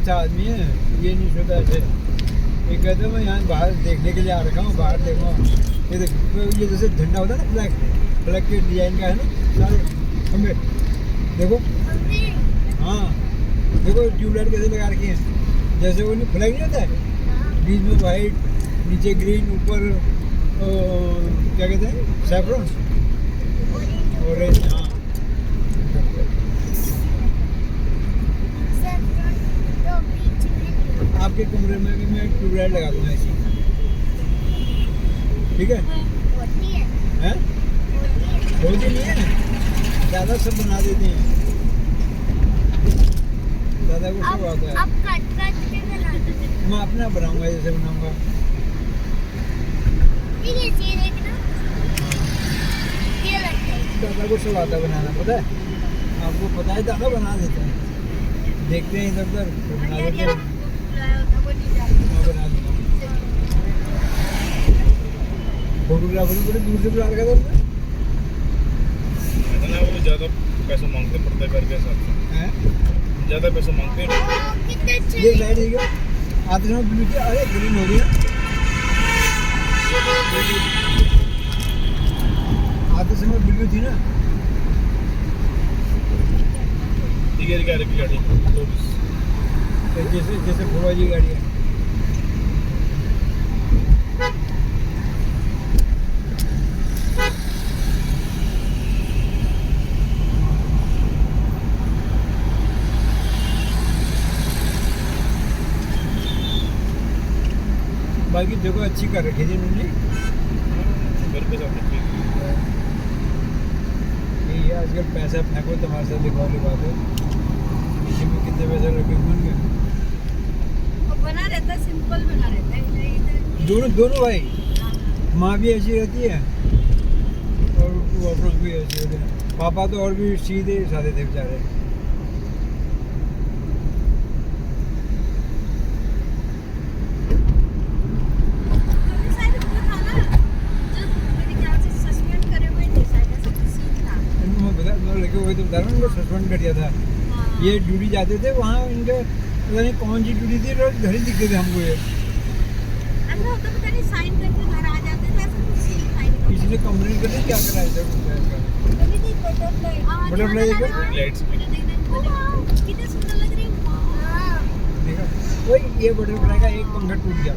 अच्छा आदमी है, ये नहीं सोता ऐसे। ये कहते मैं यहाँ बाहर देखने के लिए आ रखा हूँ, बाहर देखो। ये देखो, ये जैसे झंडा होता है ना, फ्लैग के डिजाइन का है ना सारे हमें। देखो हाँ, देखो ट्यूबलाइट कैसे लगा रखी है, जैसे वो नहीं फ्लैग नहीं होता है, बीच में वाइट, नीचे ग्रीन, ऊपर क्या कहते हैं, सैफरन ऑरेंज। हाँ आपके कमरे में भी मैं ट्यूबलाइट लगा दूंगा ऐसी, ठीक है? हैं? होती नहीं है, ज़्यादा सब बना देते हैं, ज़्यादा को सब आता है। अब कट के बनाते हैं। मैं अपना बनाऊंगा, जैसे बनाऊंगा। ठीक है, ये देखना, ये लगता है। दादा को सब आता है बनाना, पता है आपको? पता है, दादा बना देता है। देखते हैं इधर उधर तो बना देते हैं। मैं बना दूंगा। फोटोग्राफर को बड़ी दूर से बुला रखा था उसने। ना वो ज़्यादा पैसा मांगते हैं पर्दे करके साथ में, हैं? ज़्यादा पैसा मांगते हैं। कितने अच्छे ये लाइट देखिए, आते समय ब्लू थी, अरे ग्रीन हो गया। आते समय ब्लू थी ना। ठीक है, क्या रखी गाड़ी तो जैसे जैसे फुआ जी गाड़ी है। बाकी जगह अच्छी कर रखी थी इन्होंने। घर पे सब रखी। यही है आजकल, पैसा फेंको तमाशा दिखाओ वाली बात है। इसी में कितने पैसे रखे बन गए। बना रहता, सिंपल बना रहता है। दोनों भाई, माँ भी ऐसी रहती है और वो अपना भी ऐसी रहती है। पापा तो और भी सीधे साधे थे बेचारे। लगे हुए तो बता रहा हूँ, उनको सस्पेंड कर दिया था। ये ड्यूटी जाते थे वहाँ, इनके पता नहीं कौन सी ड्यूटी थी, रोज घर ही दिखते थे हमको ये। किसी ने कंप्लेन कर दी, क्या करा है बटरफ्लाई लाइट्स कितने सुंदर लग रही है। देखा वही, ये बटरफ्लाई का एक पंखा टूट गया।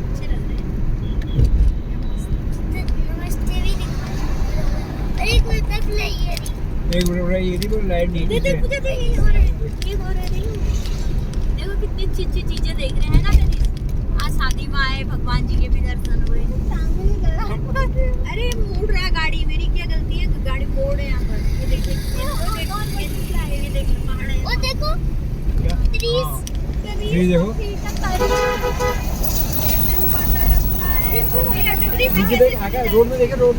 अच्छे लग रहे हैं। नमस्ते भी दिखा। अरे कोई बटरफ्लाई है। एक बटरफ्लाई ये थी, वो लाइट नहीं थी। देखो कितनी अच्छी अच्छी चीजें देख रहे हैं ना। मेरी आज शादी में आए, भगवान जी के भी दर्शन हुए। अरे मोड़ रहा है गाड़ी, मेरी क्या गलती है? गाड़ी मोड़ है यहाँ पर। ये देखिए, ये देखिए पहाड़ है। वो देखो, क्या? ट्रीज। हाँ। ये देखो, नीचे देख, आगे रोड में देखे, रोड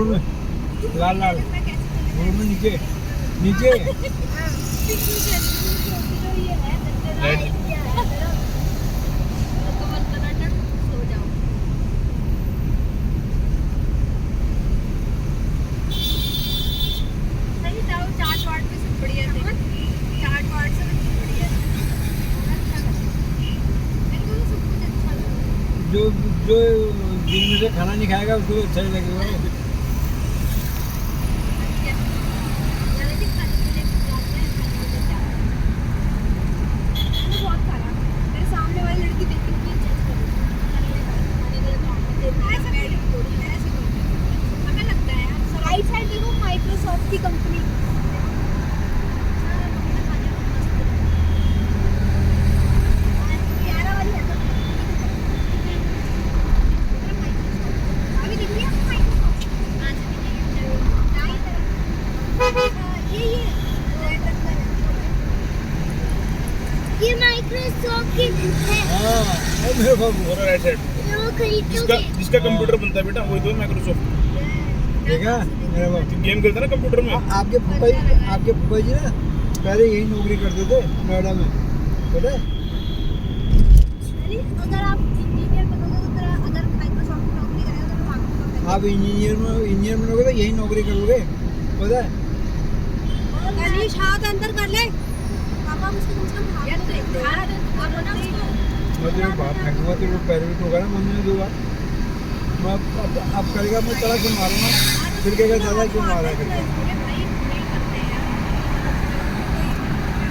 में लाल लाल रोड में नीचे जो जिनमें से खाना नहीं खाएगा उसको अच्छा नहीं लगेगा। माइक्रोसॉफ्ट की कंपनी ये माइक्रोसॉफ्ट की है। हाँ, और मेरे बाबू और राइट साइड ये वो खरीदोगे। जिसका कंप्यूटर बनता है बेटा, वही तो है माइक्रोसॉफ्ट। देखा मेरा बाबू। गेम खेलता है ना कंप्यूटर में। आपके फूफा जी ना पहले यही नौकरी करते थे नोएडा में, पता है? अगर आप इंजीनियर बनोगे तो अगर माइक्रोसॉफ्ट में नौकरी करेगा तो आपको आप इंजीनियर बनोगे तो यही नौकरी करोगे, पता है? गणेश हाथ अंदर कर ले। आप उसको कम से कम भाग तो देखते हो मैं तेरे को बात फेंकूंगा, तेरे को पैर भी ठोका ना मम्मी ने 2 बार। मैं अब करेगा, मैं चला के मारूंगा, फिर कहेगा दादा क्यों मारा करके।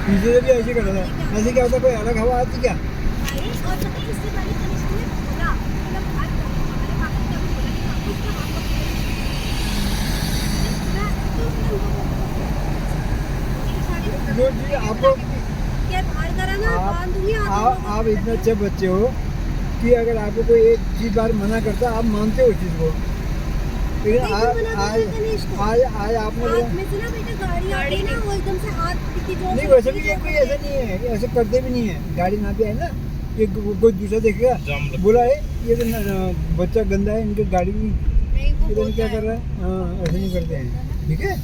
पीछे से भी ऐसे कर रहा था, ऐसे क्या होता, कोई अलग हवा आती क्या? भाई और पता है इससे पहले कनिष्क ने बोला मतलब बात हमारे पापा ने कभी बोला कि पापा उसका हाथ पकड़ जो चीज आपको क्या बाहर करा ना बांध दूंगी आप इतने अच्छे बच्चे हो कि अगर आपको कोई एक चीज बार मना करता आप मानते हो उस चीज को, लेकिन आज आपने बोला में से ना बेटा गाड़ी आती है ना वो एकदम से हाथ इतनी जोर नहीं, से वैसे भी ये कोई ऐसा नहीं है, ऐसे करते भी नहीं है। गाड़ी ना भी आए ना, ये कोई दूसरा देखेगा जाम लग- बोला है ये तो बच्चा गंदा है, इनके गाड़ी भी नहीं वो इधर क्या बोलता कर रहा है। हाँ, ऐसे नहीं करते हैं, ठीक है।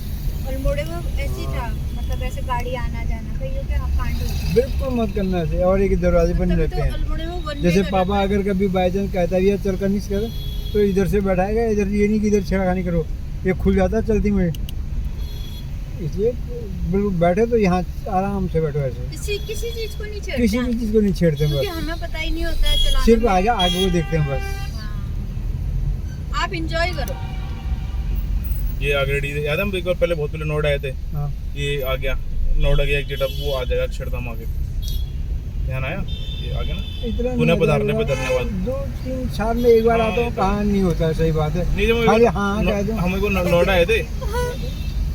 अल्मोड़े में ऐसे ही था मतलब ऐसे गाड़ी आना जाना कहीं हो क्या कांड हो बिल्कुल मत करना ऐसे, और एक दरवाजे पर नहीं तभी रहते तो हैं। अल्मोड़े में वन जैसे पापा अगर कभी बाई चांस कहता भी है चल कर नहीं कर, तो इधर से बैठाएगा, इधर ये नहीं कि इधर छेड़खानी करो, ये खुल जाता है चलती में। इसलिए बिल्कुल बैठे तो यहाँ आराम से बैठो, ऐसे किसी चीज को नहीं छेड़ना किसी भी चीज़ को नहीं छेड़ते क्योंकि बस, हमें पता ही नहीं होता है चलाना सिर्फ आगे वो देखते हैं बस। हाँ। आप एंजॉय करो ये आगे याद है हम एक बार पहले बहुत पहले नोएडा आए थे, हाँ ये आ गया नोएडा के एग्जिट, अब वो आ जाएगा अक्षरधाम आगे, ध्यान आया ये आ गया ना। इतना पुनः नहीं पधारने पे होता। धन्यवाद। 2-3 साल में एक बार हाँ, आता हूँ, ये तो- कहाँ नहीं होता है, सही बात है। नहीं जब खाली हाँ कह दो, हम एक बार नोएडा आए थे,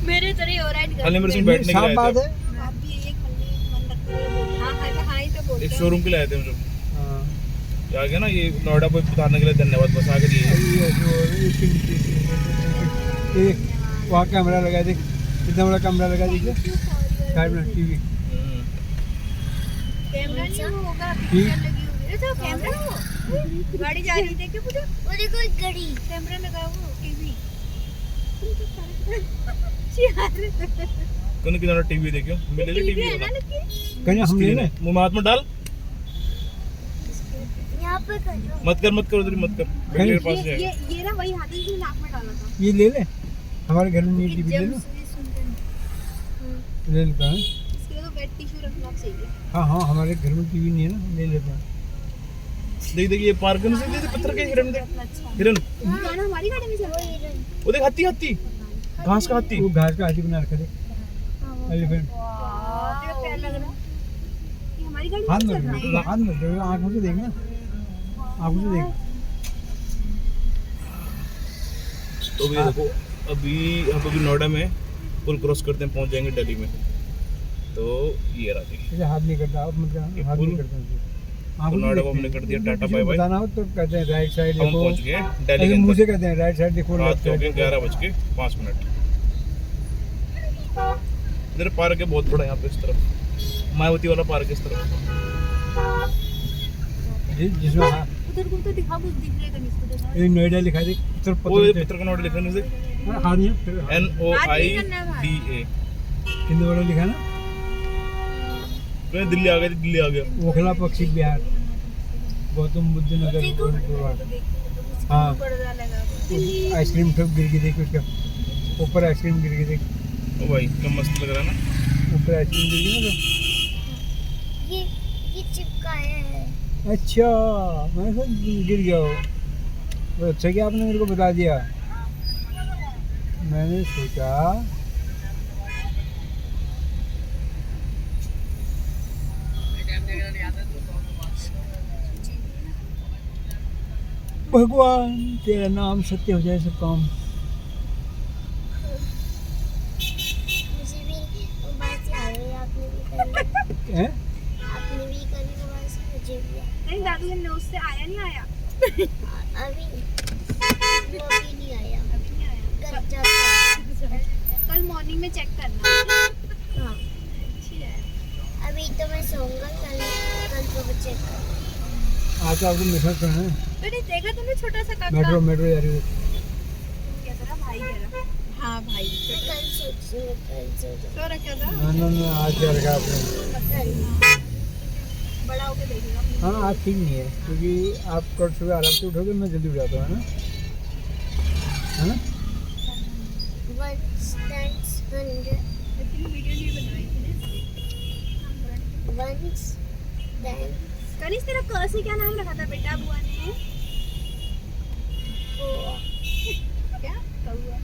मेरे तरह हो रहा है खाली मेरे से बैठने के साफ लिए बात आए है। थे, आप भी ये खाली मन रखते हुए हाँ हाँ ही तो बोलते एक हैं शोरूम के लिए आए थे हम सब, हाँ, ये आ गया ना ये नोएडा पे पधारने के लिए धन्यवाद, बस आगे दिए। ये जो ये वहाँ कैमरा लगा देख, इतना बड़ा कैमरा लगा दीजिए साइड में टीवी। कैमरा नहीं वो होगा ठीक। पिक्चर लगी होगी ये तो कैमरा वो गाड़ी जा रही देखे मुझे वो देखो एक घड़ी। कैमरा लगा वो टीवी कौन किधर टीवी देखियो, मिले ले टीवी है ना वाला लेकिन कहीं हम ले लें, मुंह में हाथ में डाल, यहाँ पे करो। मत कर उधर मत कर, कहीं- मेरे पास है। ये ना वही हाथ है जिसने नाक में डाला था ये ले लें, हमारे घर में ये टीवी ले लो, ये सुनते हैं ले लेता है। इसके लिए तो वेट टिश्यू रखना चाहिए हाँ हाँ, हमारे घर में टीवी नहीं है ना, ले लेते हैं। देख देख ये पार्क करने से दे पत्थर के हिरन दे, हिरन गाना हमारी गाड़ी में चल रहा है वो देख हाथी, हाथी घास का हाथी, वो घास का हाथी बना रखा है, एलिफेंट। तेरा पैर लग रहा है ये हमारी गाड़ी हाथ में मत चल रहा दो, है हाथ मत दो, आँखों से देखना, आँखों से देख। तो भी देखो अभी हम अभी नोएडा में पुल क्रॉस करते हैं, पहुंच जाएंगे दिल्ली में, तो ये रहा जी। ऐसे हाथ नहीं करता, आप मत करना, ये हाथ पुल- नहीं करता उसे। तो आँखों से नोएडा को देखते हमने हैं। कर दिया टाटा किसी बाय को बाय, बताना हो तो कहते हैं राइट साइड हम देखो, पहुंच गए दिल्ली ऐसे के मुँह अंदर, से कहते हैं राइट साइड देखो, रात लेफ्ट के हो गए साइड 11:05 इधर पार्क है बहुत बड़ा यहाँ पे, इस तरफ मायावती वाला पार्क है इस तरफ। जिसमें उधर को तो दिखा कुछ दिख रहा है कनिष्क को दिखा ये नोएडा लिखा है, देख उत्तर वो ये पत्र पत्र का नोट लिखा नहीं से हाथ नहीं, फिर NOIDA, कितने बड़ा लिखा है ना, कहीं दिल्ली आ गया, दिल्ली आ गया। ओखला पक्षी बिहार, गौतम बुद्ध नगर गोरखपुर। हाँ, पर्दा लगा हुआ आइसक्रीम सब गिर के देख, उसका ऊपर आइसक्रीम गिर के देख, ओ भाई क्या मस्त लग रहा है ना। ऊपर आइसक्रीम गिर गई ना ये चिपकाया है। तो। अच्छा, मैंने सोचा गिर गया हो, तो अच्छा कि आपने मेरे को बता दिया, मैंने सोचा भगवान तेरा नाम सत्य हो जाए सब काम। मुझे भी बात याद है, आपने भी करी। हैं? आपने भी करी वो बात, मुझे भी याद। नहीं दादू के नोज से आया नहीं आया अभी वो अभी नहीं आया, अभी नहीं आया घर जाकर। कल मॉर्निंग में चेक करना हाँ, अच्छी है अभी तो मैं सोऊंगा, कल को बच्चे आज तो आपको मिशन सुना है, बेटे देखा तुमने छोटा सा काका मेट्रो मेट्रो जा रही है। क्या कह रहा भाई कह रहा हाँ भाई मैं कल सोचूंगा, कल सोचूंगा तो रखा था ना आज क्या रखा आपने? कल। बड़ा होके देखेगा हाँ आज ठीक नहीं है, क्योंकि आप कल सुबह आराम से उठोगे, मैं जल्दी उठ जाता हूँ, है ना? 1 stands 100। लेकिन वीडियो नहीं बनवाई थी ना इसलिए। once, then कनिष्क तेरा क से क्या नाम रखा था बेटा बुआ ने? क्या? कौआ।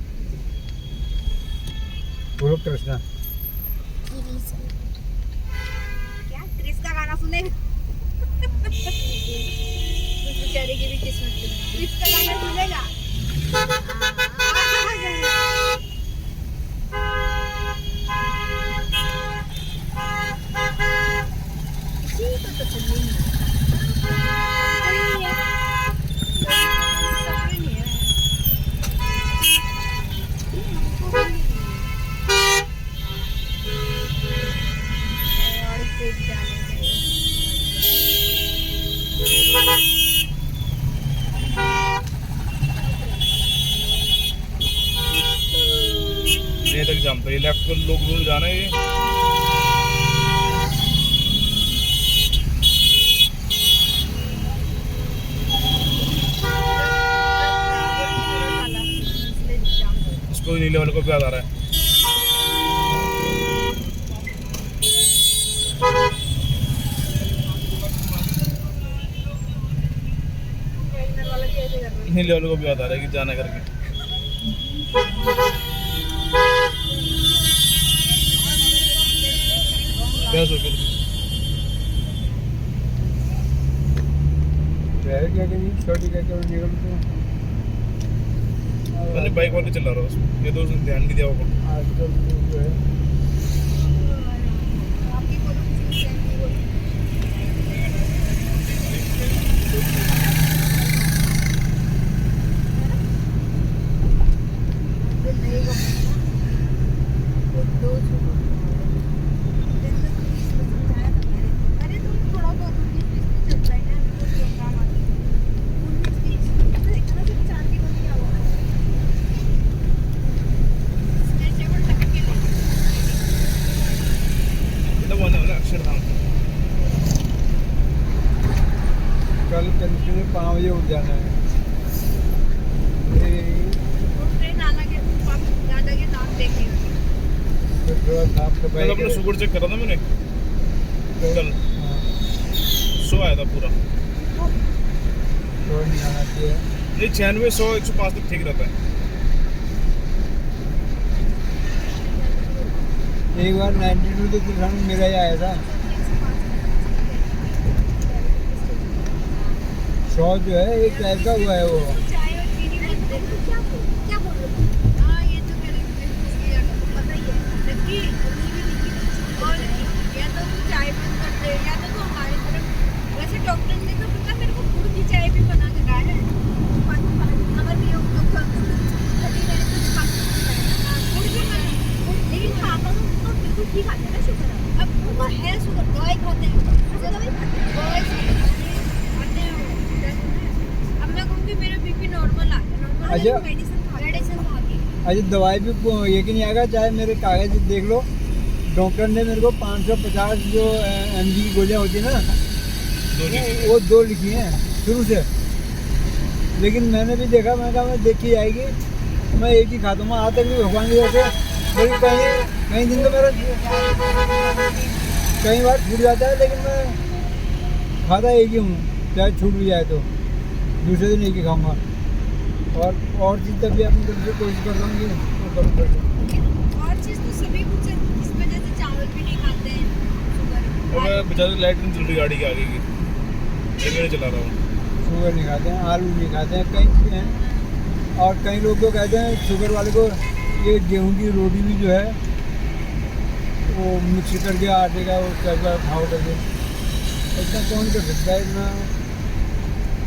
बोलो कृष्णा। Kirisa. क्या? क्रिस का गाना सुनेगा? उस बेचारे की भी किस्मत थी। क्रिस का गाना सुनेगा? किसी को तो सुननी नहीं है। कोई नहीं है। कोई नहीं है। हमको भी नहीं है। और पेट डालेंगे। ये तक जंप है, लेफ्ट को लोग रूल जाना है ये। इसको नीले वाले को भी याद आ रहा है। नीले वाले को भी याद आ रहा है कि जाना करके। क्या सोच रही? क्या करिए छोटी क्या करो निकल तो मैंने बाइक वाले चला रहा हूँ उसमें, ये तो उसने ध्यान नहीं दिया होगा। आजकल जो है आपकी बोलो किसी की बोलो। अरे तुम थोड़ा बहुत चलता है ना तो काम आती है। देखना सिर्फ चांदी को क्या हुआ स्ट्रेचेबल टक्के के लिए ये तो वो ना अक्षरधाम। कल कल 5 बजे उठ जाना है। ट्रेन आना के दादा के नाम देखेंगे। फिर थोड़ा साफ कल सफाई अपना शुगर चेक करा था मैंने, कल हाँ, सो आया था पूरा। थोड़ा नहीं आना चाहिए। ये 96, 100, 105 तक ठीक रहता है। एक बार 92 तो तूफान मेरा ही आया था। 100 जो है एक टाइप का हुआ है वो। चाय और चीनी मत देना। क्या बोल रहे हो? हाँ ये तो मेरे पता ही है। लड़की और या तो तू चाय बंद कर दे या तो तू हमारी तरफ। वैसे डॉक्टर ने तो पता मेरे को गुड़ की चाय भी बना के रहा है। अगर ये तो खड़ी रहे तो खा सकता है। गुड़ भी बना। लेकिन पापा को बिल्कुल ठीक आता है ना शुगर। अब उनको है शुगर दवाई खाते हैं। दवाई खाते हैं। अब मैं कहूँगी मेरा बीपी नॉर्मल आ गया। अच्छा। मेडिसिन खा के। अच्छा दवाई भी यकीन नहीं आएगा, चाहे मेरे कागज देख लो। डॉक्टर ने मेरे को 550 जो mg की गोलियाँ होती है ना, वो 2 लिखी हैं शुरू से। लेकिन मैंने भी देखा, मैं कहा मैं देखी जाएगी, मैं एक ही खाता हूँ आज तक भी भगवान की वजह से। लेकिन कहीं दिन तो मेरा कई बार छूट जाता है, लेकिन मैं खाता एक ही हूँ, चाहे छूट भी जाए तो दूसरे दिन एक ही खाऊँगा। और चीज़ तभी अपनी तरफ से कोशिश करता हूँ कि वो कम कर दूँ। और चीज़ तो सभी कुछ है, इस वजह से चावल भी नहीं खाते हैं शुगर। और मैं बेचारे लाइट नहीं चल रही गाड़ी के आगे की, ये मैं चला रहा हूँ। शुगर नहीं खाते हैं, आलू नहीं खाते हैं, कई चीज़ें हैं। और कई लोग तो कहते हैं शुगर वाले को ये गेहूं की रोटी भी जो है वो मिक्स करके आटे का वो कैसा खाओ करके। इतना कौन कर सकता है इतना?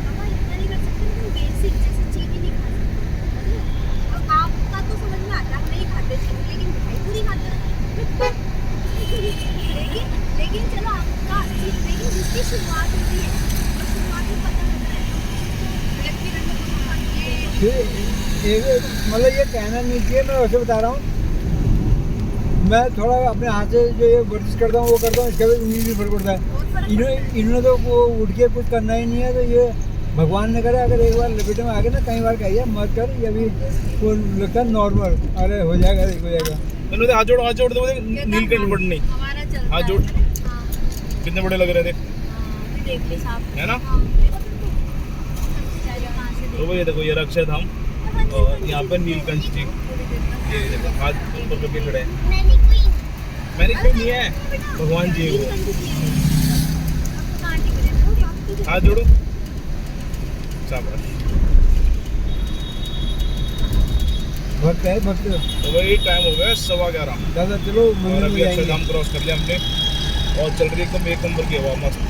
पापा इतना नहीं कर सकते, लेकिन बेसिक जैसे चीनी नहीं खा सकते। और आपका तो समझ में आता है, हम नहीं खाते चीनी, लेकिन भाई पूरी खाते हैं। लेकिन चलो आपका लेकिन जिसकी शुरुआत होती है वो शुरुआत में पता लगता है। व्यक्ति रंग मतलब ये कहना नहीं चाहिए, मैं वैसे बता रहा हूँ। मैं थोड़ा अपने हाथ से जो ये वर्जिश करता हूँ वो करता हूँ, इसका भी उम्मीद भी फर्क पड़ता है। इन्होंने तो वो उठ के कुछ करना ही नहीं है, तो ये भगवान ने करे अगर एक बार लपेटे में आ गए ना, कई बार कहिए मत कर, ये भी वो लगता है नॉर्मल, अरे हो जाएगा हो जाएगा। हाथ जोड़ दो, नीलकंठ पढ़नी। हमारा चलता हाथ जोड़। है। हाँ। कितने बड़े लग रहे थे, देख ले साहब, है ना? हाँ, देखो तुमको। कहाँ से तो ये देखो, ये अक्षरधाम और यहाँ पे नीलकंठ जी, ये देखो हाथ ऊपर करके खड़े हैं। मैंने कोई मैंने क्यों नहीं है, भगवान जी वो। हाथ जोड़ो, शाबाश। भक्त है भक्त। तो वही टाइम हो गया 11:15 दादा चलो और मंदिर में अभी जाएंगे। अक्षरधाम क्रॉस कर लिया हमने और चल रही एकदम एक नंबर की हवा मस्त।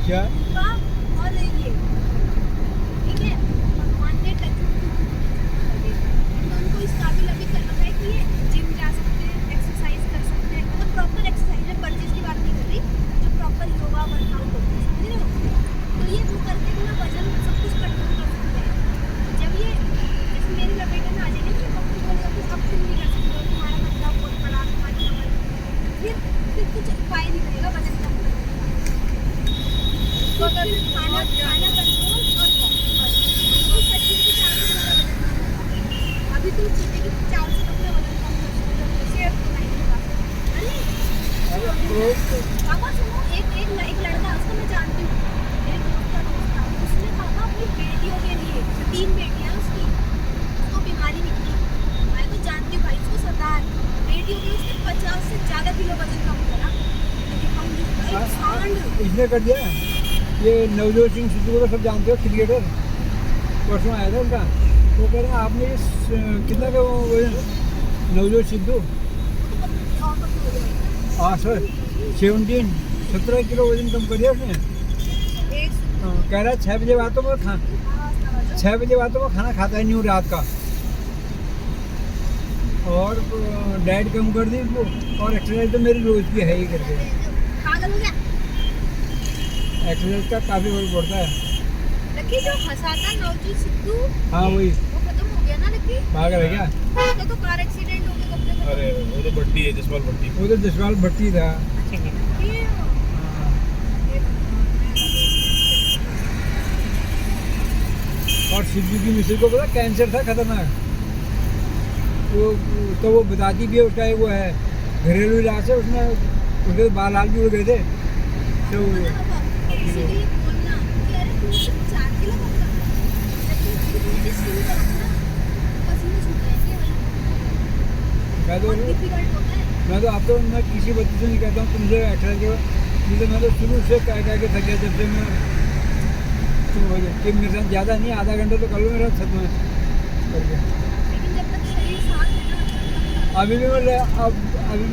क्या और ये ठीक है, भगवान ने उनको इस काबिल अभी कर रखा है कि ये जिम जा सकते हैं, एक्सरसाइज कर सकते हैं, मतलब प्रॉपर एक्सरसाइज है, परचेज की बात नहीं कर रही, जो प्रॉपर योगा वर्कआउट होता है, समझ रहे हो? तो ये वो करके अपना वजन सब कुछ कंट्रोल कर सकते हैं। जब ये जैसे मेरी लपेटे में आ जाएंगे तो डॉक्टर बोलेगा कुछ अब तुम नहीं कर सकते हो, तुम्हारा बच्चा बहुत बड़ा, तुम्हारी कमर, फिर कुछ उपाय नहीं करेगा वजन कम करने का। तो अगर खाना कंट्रोल और बस तो 25 के चार से ज़्यादा वजन कम होगा। अभी तुम सोचे कि 4 से अपना वजन कम कर सकते हो, शेयर तो नहीं होगा। पापा सुनो, एक लड़का, उसको मैं जानती हूँ, मेरे दोस्त का दोस्त था, उसने पापा अपनी बेटियों के लिए, 3 बेटियाँ उसकी, उसको बीमारी निकली, मैं तो जानती हूँ भाई, उसको सरदार बेटियों के लिए उसने 50 से ज़्यादा किलो वजन कम करा। इसने कर दिया। ये नवजोत सिंह सिद्धू को सब जानते हो, क्रिकेटर, परसों आया था उनका, वो कह रहे हैं आपने कितना का वजन, नवजोत सिद्धू, हाँ सर 17 किलो वजन कम कर दिया उसने। कह रहा है 6 बजे बाद तो मैं 6 बजे बाद तो मैं खाना खाता ही नहीं हूँ रात का, और डाइट कम कर दी उसको, और एक्सरसाइज तो मेरी रोज की है ही करके। पागल हो गया। एक्सरसाइज का काफी फर्क पड़ता है। लकी जो हंसाता नवजोत सिद्धू, हाँ वही वो खत्म हो गया ना लकी? पागल है क्या? उसका तो कार एक्सीडेंट हो गया कब तक? अरे वो तो भट्टी है, जसपाल भट्टी। वो तो जसपाल भट्टी था। ये और सिद्धू की मिसेज को पता कैंसर था खतरनाक, वो तो वो बताती भी है, उसका एक वो है घरेलू इलाज है, उसमें उसके बाल लाल भी उड़ गए थे तो किसी के लिए बोलना कि अरे तू 4 किलो कम कर, लेकिन तू 20 किलो कर ना, पसीने छूट जाएंगे भाई, बहुत डिफिकल्ट होता है। मैं तो आपको मैं किसी बच्चे से नहीं कहता हूँ तुमसे एक्सरसाइज करो, मुझे मैं तो शुरू से कह के थक गया, जब से मैं कि मेरे साथ ज़्यादा नहीं, आधा घंटा तो कर लो मेरा छत में करके। लेकिन जब तक शरीर साथ है ना, अभी भी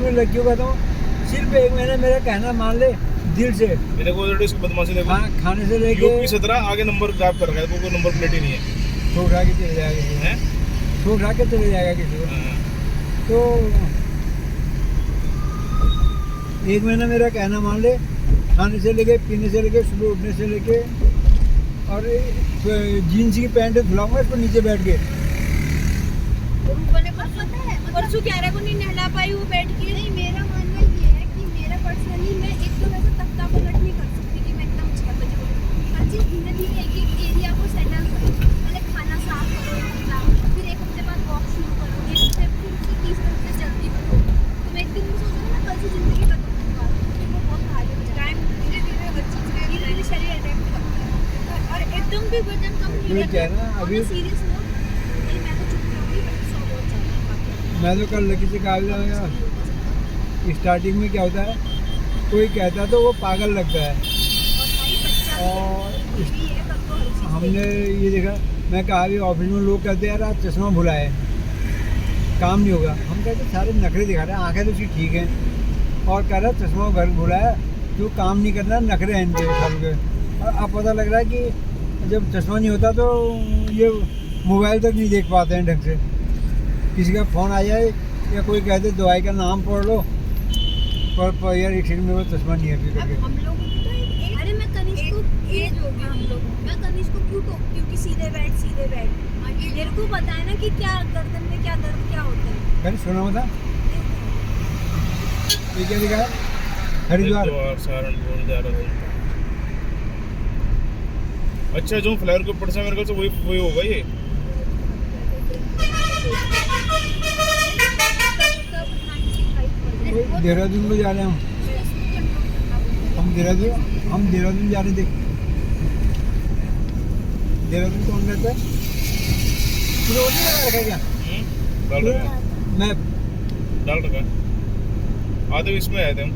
मैं लड़कियों कहता हूँ सिर्फ 1 महीना मेरा कहना मान ले दिल से। ये देखो इसकी बदमाशी देखो, खाने से लेके यूपी 17 आगे नंबर गायब कर रखा है, कोई नंबर प्लेट ही नहीं है, ठोक के चले जाएगा, हैं? ठोक के चले जाएगा किसी को। हाँ। तो 1 महीना मेरा कहना मान ले, खाने से लेके, पीने से लेके, सुबह उठने से लेके, और जीन्स की पैंट धुलाऊंगा इसको नीचे बैठ के। रूपा ने पता है परसों 11 को नहीं नहला पाई वो बैठ के। नहीं, मेरा मानना ये है कि मेरा पर्सनली मैं एकदम ऐसा तख्ता पलट नहीं कर सकती कि मैं एकदम 6 बजे उठूं। हर चीज़ धीरे धीरे एक एरिया को सेटल करो, पहले खाना साफ करो, फिर 1 हफ्ते बाद वॉक शुरू करो, 1 हफ्ते फिर उससे 30 मिनट से जल्दी करो। तुम एक दिन में सोचो ना कल से जिंदगी खत्म होने वाली है, वो बहुत भारी हो जाएगा। टाइम धीरे धीरे हर चीज़ धीरे शरीर अडेप्ट करता है, और एकदम भी वजन कम नहीं ये क्या है ना, अभी सीरियस नोट, नहीं मैं तो चुप रहूँगी, बट 100 बहुत ज़्यादा मैं तो कल लकी से कहा जाएगा, स्टार्टिंग में क्या होता है, कोई कहता है तो वो पागल लगता है, और हमने ये देखा, मैं कहा अभी ऑफिस में लोग कहते हैं यार आज चश्मा भुलाए, काम नहीं होगा। हम कहते सारे नखरे दिखा रहे हैं, आंखें तो उसकी ठीक हैं, और कह रहा चश्मा घर भुलाया, तो काम नहीं करना, नखरे हैं इनके सालों के। और अब पता लग रहा है कि जब चश्मा नहीं होता तो ये मोबाइल तक नहीं देख पाते हैं ढंग से। किसी का फ़ोन आ जाए या कोई कहते दवाई का नाम पढ़ लो, पर यार एक सेकंड में वो चश्मा नहीं है फिर अब हम लोग तो अरे मैं कनिष्क को एज हो गया हम लोग, मैं कनिष्क को क्यों टोकती हूँ कि सीधे बैठ मेरे को पता है ना कि क्या गर्दन में क्या दर्द क्या होता है। अरे सुना मत, ये क्या लिखा है? हरिद्वार। सहारनपुर जा रहा था। अच्छा, जो फ्लायर के ऊपर से मेरे को तो वही होगा ये। देहरादून में जा रहे हैं हम देहरादून जा रहे थे। देहरादून कौन रहता है? क्या मैप डाल रखा आते इसमें आए थे हम।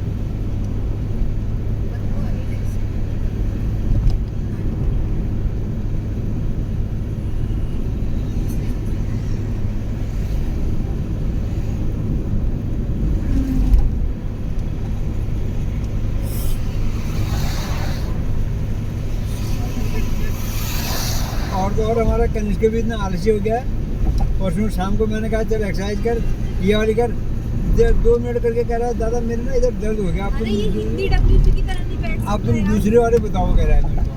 और हमारा कनिष्क भी इतना आलसी हो गया है। परसों शाम को मैंने कहा चल एक्सरसाइज कर, ये वाली कर, 2 मिनट करके कह रहा है दादा मेरे ना इधर दर्द हो गया। आप तुम दूसरे वाले बताओ, कह रहा है मेरे को।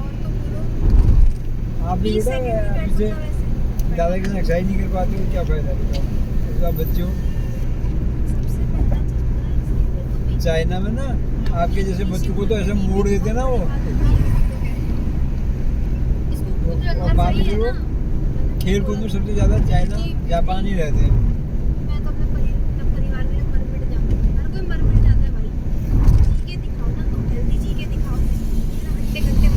आप भी बेटा ऐसे दादा के साथ एक्सरसाइज नहीं कर पाते हो, क्या फायदा है बताओ। आप बच्चे हो। चाइना में ना आपके जैसे बच्चों को तो ऐसे मोड़ देते ना वो। और बाकी जो खेल कूद में सबसे ज़्यादा चाइना जापान ही रहते हैं। मैं तो अपने परिवार के लिए मर मिट जाऊंगी। हर कोई मर मिट जाता है भाई। जी के दिखाओ ना, तुम हेल्दी जी के दिखाओ। घंटे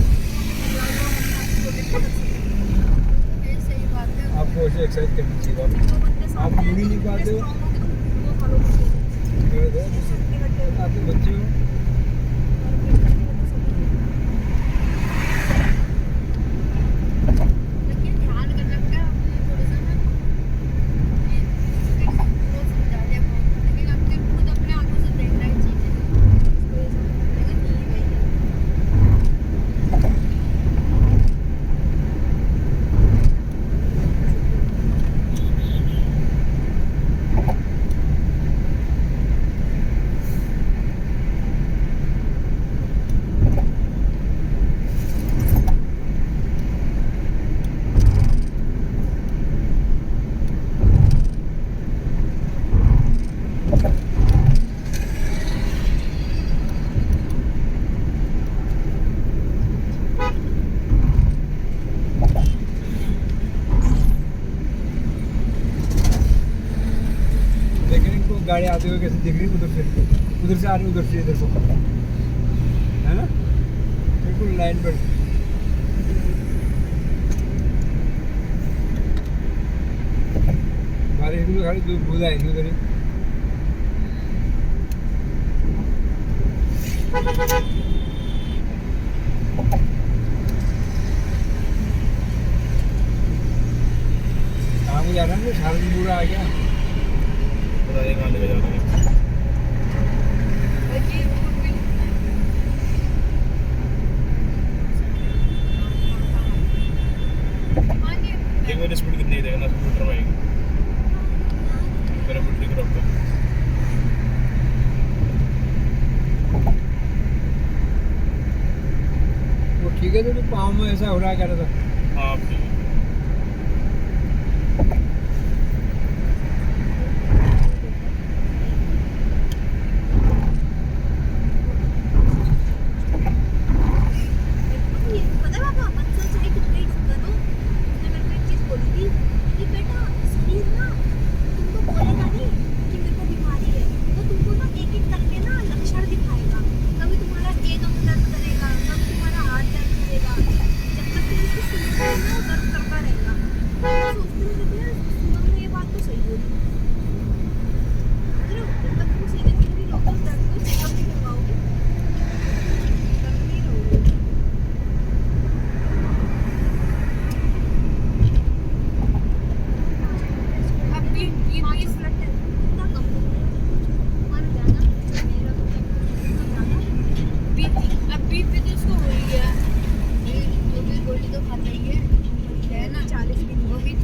सही बात है। आपको ऐसे एक्सरसाइज करनी चाहिए। आप मुड़ ही नहीं पाते हो। आपके बच्चे हो। गाड़ी आते हुए कैसे दिख रही है उधर से आ रही, उधर से इधर को, है ना, बिल्कुल लाइन पर। बारिश की तो खाली बूंद आएगी उधर ही। कहाँ को जा रहा है? सहारनपुर आ गया। कहाँ लेके जा रहे हैं? देख मेरी स्पीड कितनी है, देखना स्कूटर में आएगी मेरा बैटरी क्रॉप पे। वो ठीक है, तो पाँव में ऐसा हो रहा है कह रहा था। हाँ ठीक है।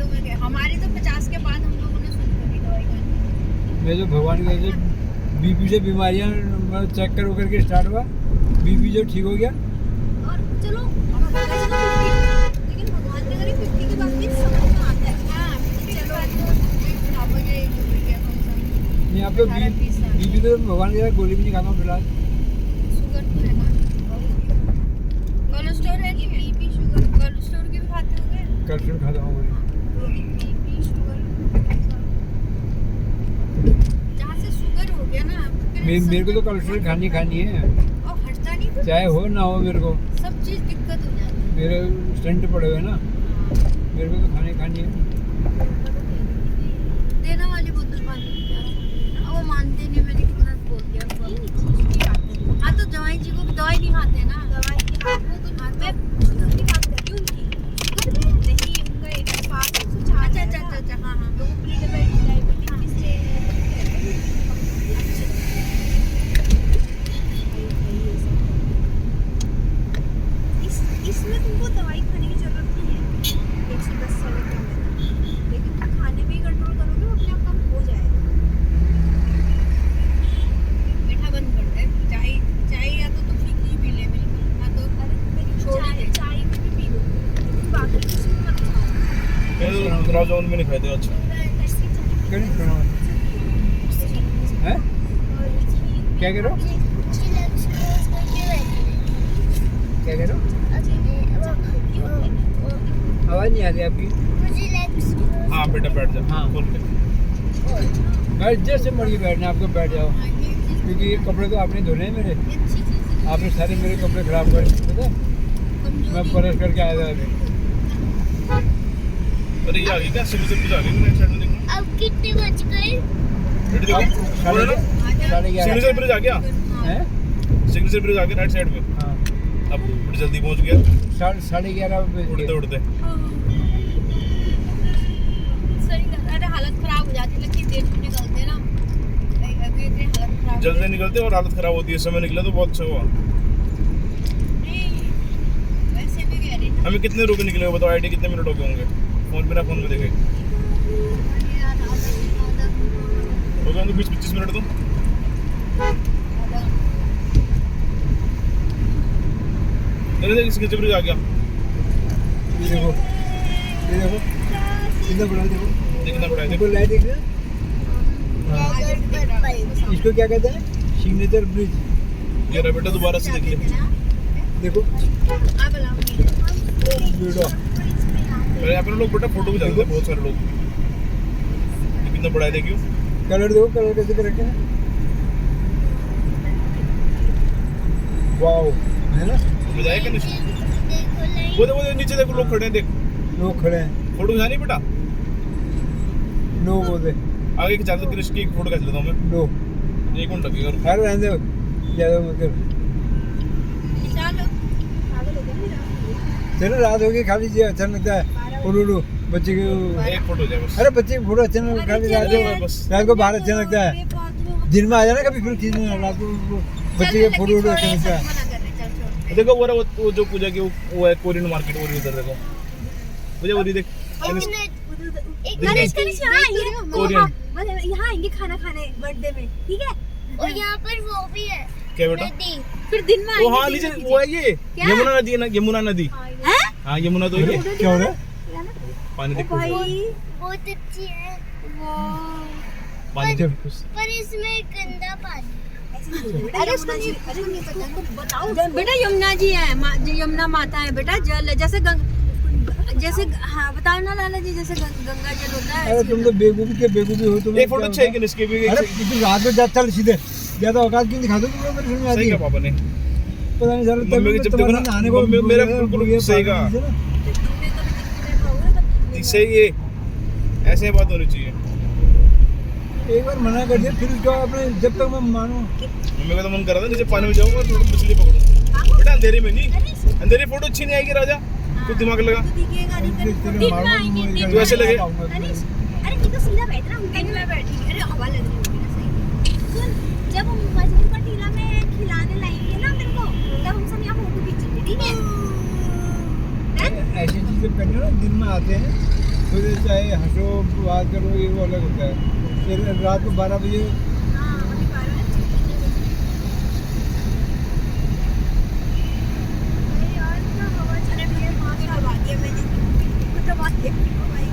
में क्या, हमारी तो 50 के बाद हम लोगों ने शुरू करी दवाई खानी। मैं जो भगवान के बीपी से बीमारियां चेक कर के स्टार्ट हुआ, बीपी जो ठीक हो गया। और चलो लेकिन भगवान ने करी 50 के बाद भी समझ में आता है। हाँ, चलो पापा के हो गया कौन सा यहाँ पे बीपी तो भगवान के गोली भी नहीं खाता हूँ फिलहाल। शुगर तो है ना, कोलेस्ट्रॉल है कि बीपी शुगर, कोलेस्ट्रॉल की भी खाते होंगे। कैल्शियम खाता हूँ गोली। बीपी शुगर, जहाँ से शुगर हो गया ना मेरे को तो कोलेस्ट्रॉल खानी है, और हटता नहीं तो चाहे हो ना हो। मेरे को सब चीज दिक्कत हो जाती है। मेरे स्टंट पड़े हुए ना, मेरे को तो खानी है। देना वाली बोतल पानी की प्यास, अब वो मानते नहीं। मैंने कितना बोल दिया। हाँ तो दवाई जी को दवाई नहीं खाते ना, दवाई नहीं खाते तो मैं शुगर की बात कर रही हूँ उनकी। नहीं उनका एक पास 104। अच्छा हाँ हाँ, लोगों प्री डायबिटीज से इसमें तुमको दवाई खाने की जरूरत नहीं है 110 साल के अंदर, लेकिन तुम खाने पे ही कंट्रोल करोगे, वो अपने आप कम हो जाएगा। मीठा बंद कर दे, चाय या तो तुम फीकी पी ले बिल्कुल, ना तो चाय भी पी लो, लेकिन बाकी कुछ मत खाओ। मैं तो गुलाब जामुन भी नहीं खाए थे। अच्छा हैं? क्या कह रहे हो? क्या कह रहे हो? आवाज नहीं आ रही आपकी। हाँ बेटा बैठ जा। हाँ। खोल के बैठ, जैसे मर्जी बैठना आपको बैठ जाओ, क्योंकि ये कपड़े तो आपने धोने हैं मेरे। आपने सारे मेरे कपड़े खराब कर दिए, पता है? मैं प्रेस करके आया था अभी। अरे ये आ गई क्या? सिग्नेचर पे आ गई राइट साइड में देखो। अब कितने बज गए? रेडी देखो। बोलो ना, 11:30 सिग्नेचर ब्रिज आ गया। हैं? सिग्नेचर ब्रिज आ गया राइट साइड में। हाँ, अब बड़ी जल्दी पहुंच गया 11:30 बजे। उड़ते। सही कर, अरे हालत खराब हो जाती है, लेकिन देश में निकलते ना अभी इतनी हालत खराब जल्दी निकलते और हालत खराब होती है। समय निकला तो बहुत अच्छा हुआ। नहीं, वैसे भी कह रही ना हमें कितने रुपए निकले हो बताओ? आईडी कितने मिनट हो गए होंगे? फोन बिना फोन में देखे यार आधा हो गए होंगे 20-25 मिनट तो। अरे सिग्नेचर ब्रिज आ गया। ये देखो कितना बड़ा, देखो कितना बड़ा है देखो, देखो। लाइट देख रहे हो? इसको क्या कहते हैं? Signature bridge. ये रहा बेटा, दोबारा से देख ले। देखो अब लाऊंगी बेटा, अरे यहाँ पे लोग बेटा फोटो भी डालते हैं बहुत सारे लोग। ये कितना बड़ा है देखियो। कलर देखो, कलर कैसे कर रखे हैं। वाओ, है ना? मजा आया कि नहीं? वो देखो नीचे देखो लोग खड़े हैं, देख लोग खड़े हैं। फोटो खिंचानी बेटा। नो बोले, आगे की चादर कृष्ण की एक फोटो खींच लेता हूँ मैं। नो 1 मिनट लगेगा। और हर रहने दो, ज़्यादा मत कर। चलो पागल हो गया मेरा। चलो रात हो गई, खाली जी अच्छा लगता है। उड़ू बच्चे के, एक फोटो जाए बस। अरे बच्चे के फोटो अच्छे नहीं लगते, खाली रात को बाहर अच्छा लगता है। दिन में आ जाना कभी, फिर खींचना। रात को बच्चे के फोटो अच्छा लगता है। देखो वो जो पूजा की वो है कोरियन मार्केट। और इधर देखो मुझे वो देख यहाँ आएंगे खाना खाने बर्थडे में, ठीक है? और यहाँ पर वो भी है क्या बेटा? नदी। फिर दिन में वो हाँ नीचे वो है ये क्या? यमुना नदी है ना, यमुना नदी। हाँ यमुना तो ये क्या हो रहा है? पानी देखो। बहुत अच्छी है पानी देखो। पर इसमें गंदा पानी। अरे बताओ बेटा, यमुना जी है, यमुना माता है बेटा। जल जैसे हाँ बताओ ना लाला जी, जैसे गंगा जल होता है। अरे तुम तो बेवकूफी हो तुम। एक फोटो चाहिए कि इसके भी? अरे तुम रात में चल सीधे, ज्यादा औकात क्यों दिखा दो? तुम्हें मेरे समझ में आती सही है। का पापा ने पता नहीं चला मम्मी के जब देखो ना, नहाने को मम्मी मेरा बिल्कुल सही कहा। सही है, ऐसे बात होनी चाहिए। एक बार मना कर दिया, फिर उसको अपने जब तक मैं मानूं। मम्मी का तो मन कर रहा था नीचे पानी में जाऊंगा और थोड़ी मछली पकड़ूं। बेटा अंधेरे में नहीं, अंधेरे फोटो अच्छी नहीं आएगी राजा। कुछ दिमाग लगा तो ऐसे लगे। अरे नहीं तो सीधा बैठ रहा हूँ, मैं बैठी। अरे हवा लग रही होगी ना सही। सुन, जब हम मछली का टीला में खिलाने लाएंगे ना मेरे को, तब हम सब यहाँ फोटो खींचेंगे, ठीक है? ऐसी चीजें करने ना दिन में आते हैं खुद चाहे हंसो बात करो, ये वो अलग होता है। फिर रात को 12 बजे हाँ अभी 12 है। अरे यार इतना हवा चल रही है, माँ को दबा दिया मैंने, खुद दबा दिया भाई।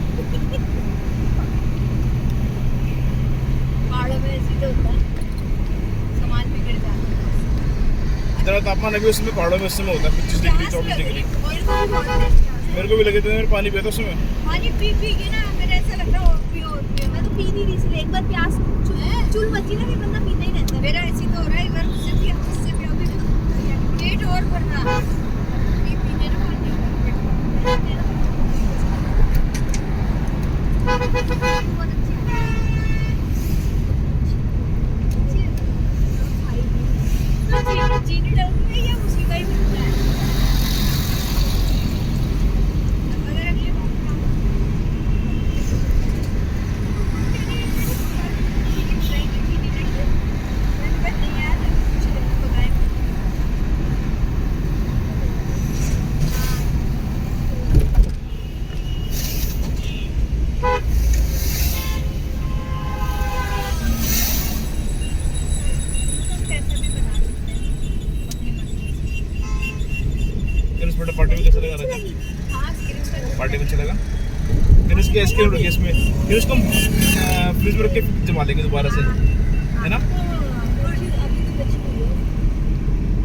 पहाड़ों में ऐसे तो होता है, सामान बिगड़ जाता है। इतना तापमान अभी उसमें पहाड़ों में इस समय होता है 25 डिग्री 24 डिग्री। मेरे को भी लगे थे, मेरे पानी पिया था उसमें। पानी पी पी के ना मेरा ऐसा लग रहा है और पियो और पियो। मैं तो पी नहीं रही, इसलिए एक बार प्यास चुल बची ना, फिर बंदा पीता ही रहता है। मेरा ऐसी तो हो रहा है, एक बार उससे पिया अभी पेट और भर रहा है। पी पी के ना पानी बहुत अच्छी है। चीनी डाल के या उसी का ही मिलता है। अगर अगले बार बेटा पार्टी में कैसा लगा राजा? पार्टी में अच्छा लगा। फिर इसकी आइसक्रीम रखी इसमें, फिर उसको फ्रिज में रख के जमा लेंगे दोबारा से, है ना?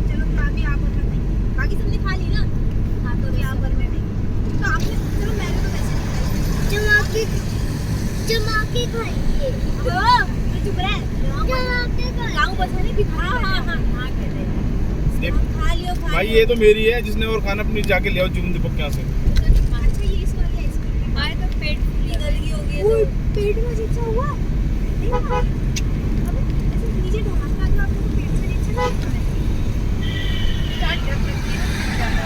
चलो भाभी आप बता दें, बाकी सबने खा ली ना? हाँ तो यहाँ पर मैं नहीं, तो आपने चलो मैंने तो वैसे जमा के खाइए। चुप रहे, गाँव बसाने भी खा। हाँ हाँ हाँ हाँ कह रहे हैं, खा लियो खा भाई ये तो मेरी है, जिसने और खाना अपनी जाके ले आओ जुम्मन दीपक यहाँ से। अच्छा ये इस वाली आइसक्रीम हमारे तो पेट गलगी हो गई, तो पेट में अच्छा हुआ नहीं हुआ? अबे ऐसे नीचे ढोका था तो आपको पेट से नीचे नहीं हुआ है। स्टार्ट कर सकती है ज्यादा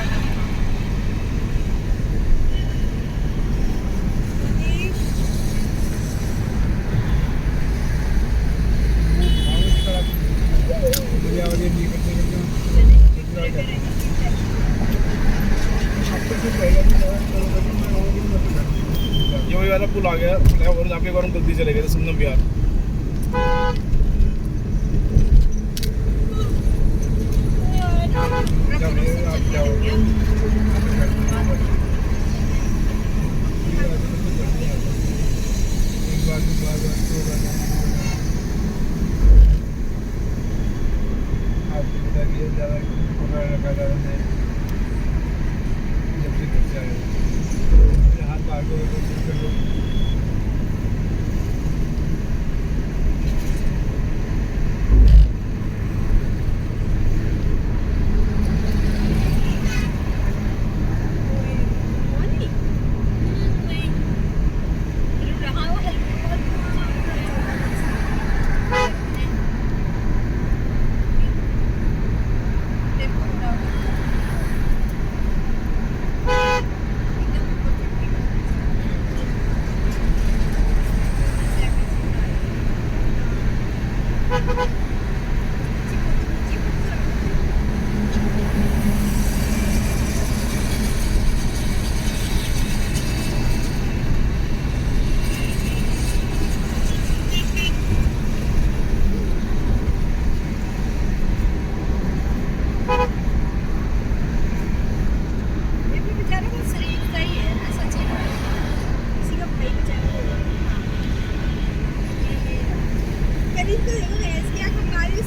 ये वही वाला पुल आ गया और जहाँ पे हम गलती चले गए थे, संगम बिहार।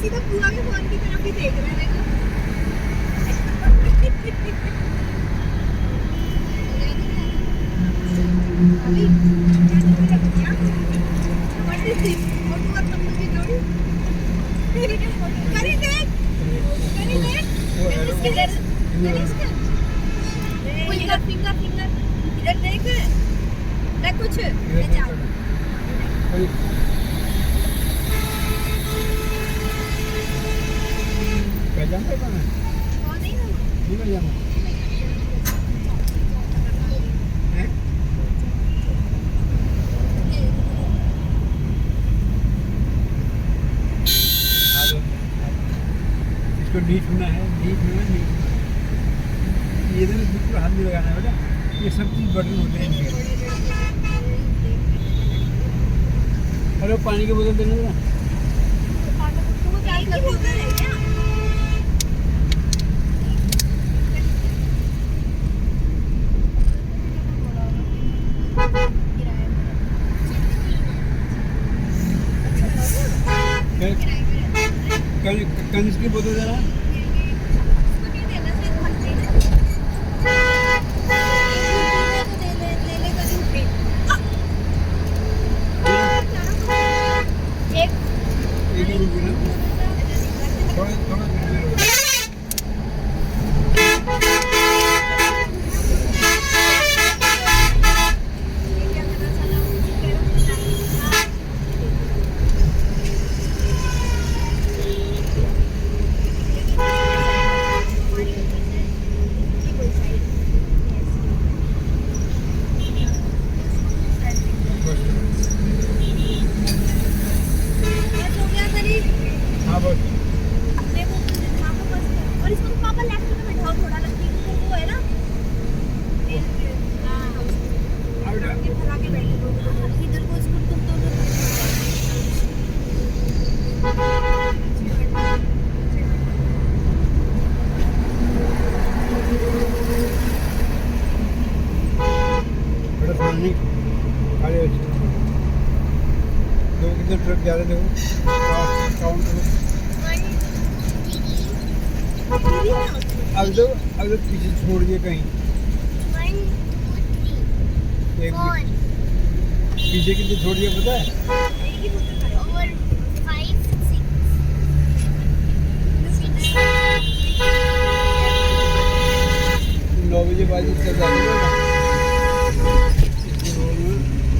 सीधा पूरा के फोन की तरफ ही देख रहा है देखो। अभी फिंगर इधर देख कुछ पहचान पे कौन है? कौन नहीं ना नहीं पहचाना। हैं? इसको डी छूना है, डी छूना है, ये इधर बिल्कुल हाथ नहीं लगाना है बेटा, ये सब चीज़ बटन होते हैं इनके। अरे पानी की बोतल देने देना। तुमको क्या बोलते हैं क्या कनिष्क की बोतल देना। एक ही रुपये ना, थोड़ा थोड़ा हाँ बस। और इसको तो पापा लेफ्ट में बैठाओ थोड़ा लड़की वो है ना आगे फैला के बैठे दो इधर को इसको तुम बड़ा सामने खड़े हो दो किधर ट्रक जा रहे थे वो काउंट करो। अगर पीछे छोड़ दिए कहीं 1 2 एक 3 पीछे कितने छोड़ दिए पता है? 4 और 5 6 9 बजे बाद इसका जाने का ना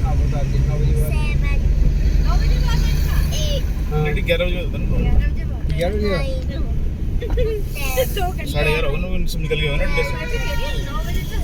आप बता दें 9 बजे बाद 7 लेडी 11 बजे होता है ना 11 बजे 9 10 साढ़े 11 हो ना, वो सब निकल गए हो ना अड्डे से। 9 बजे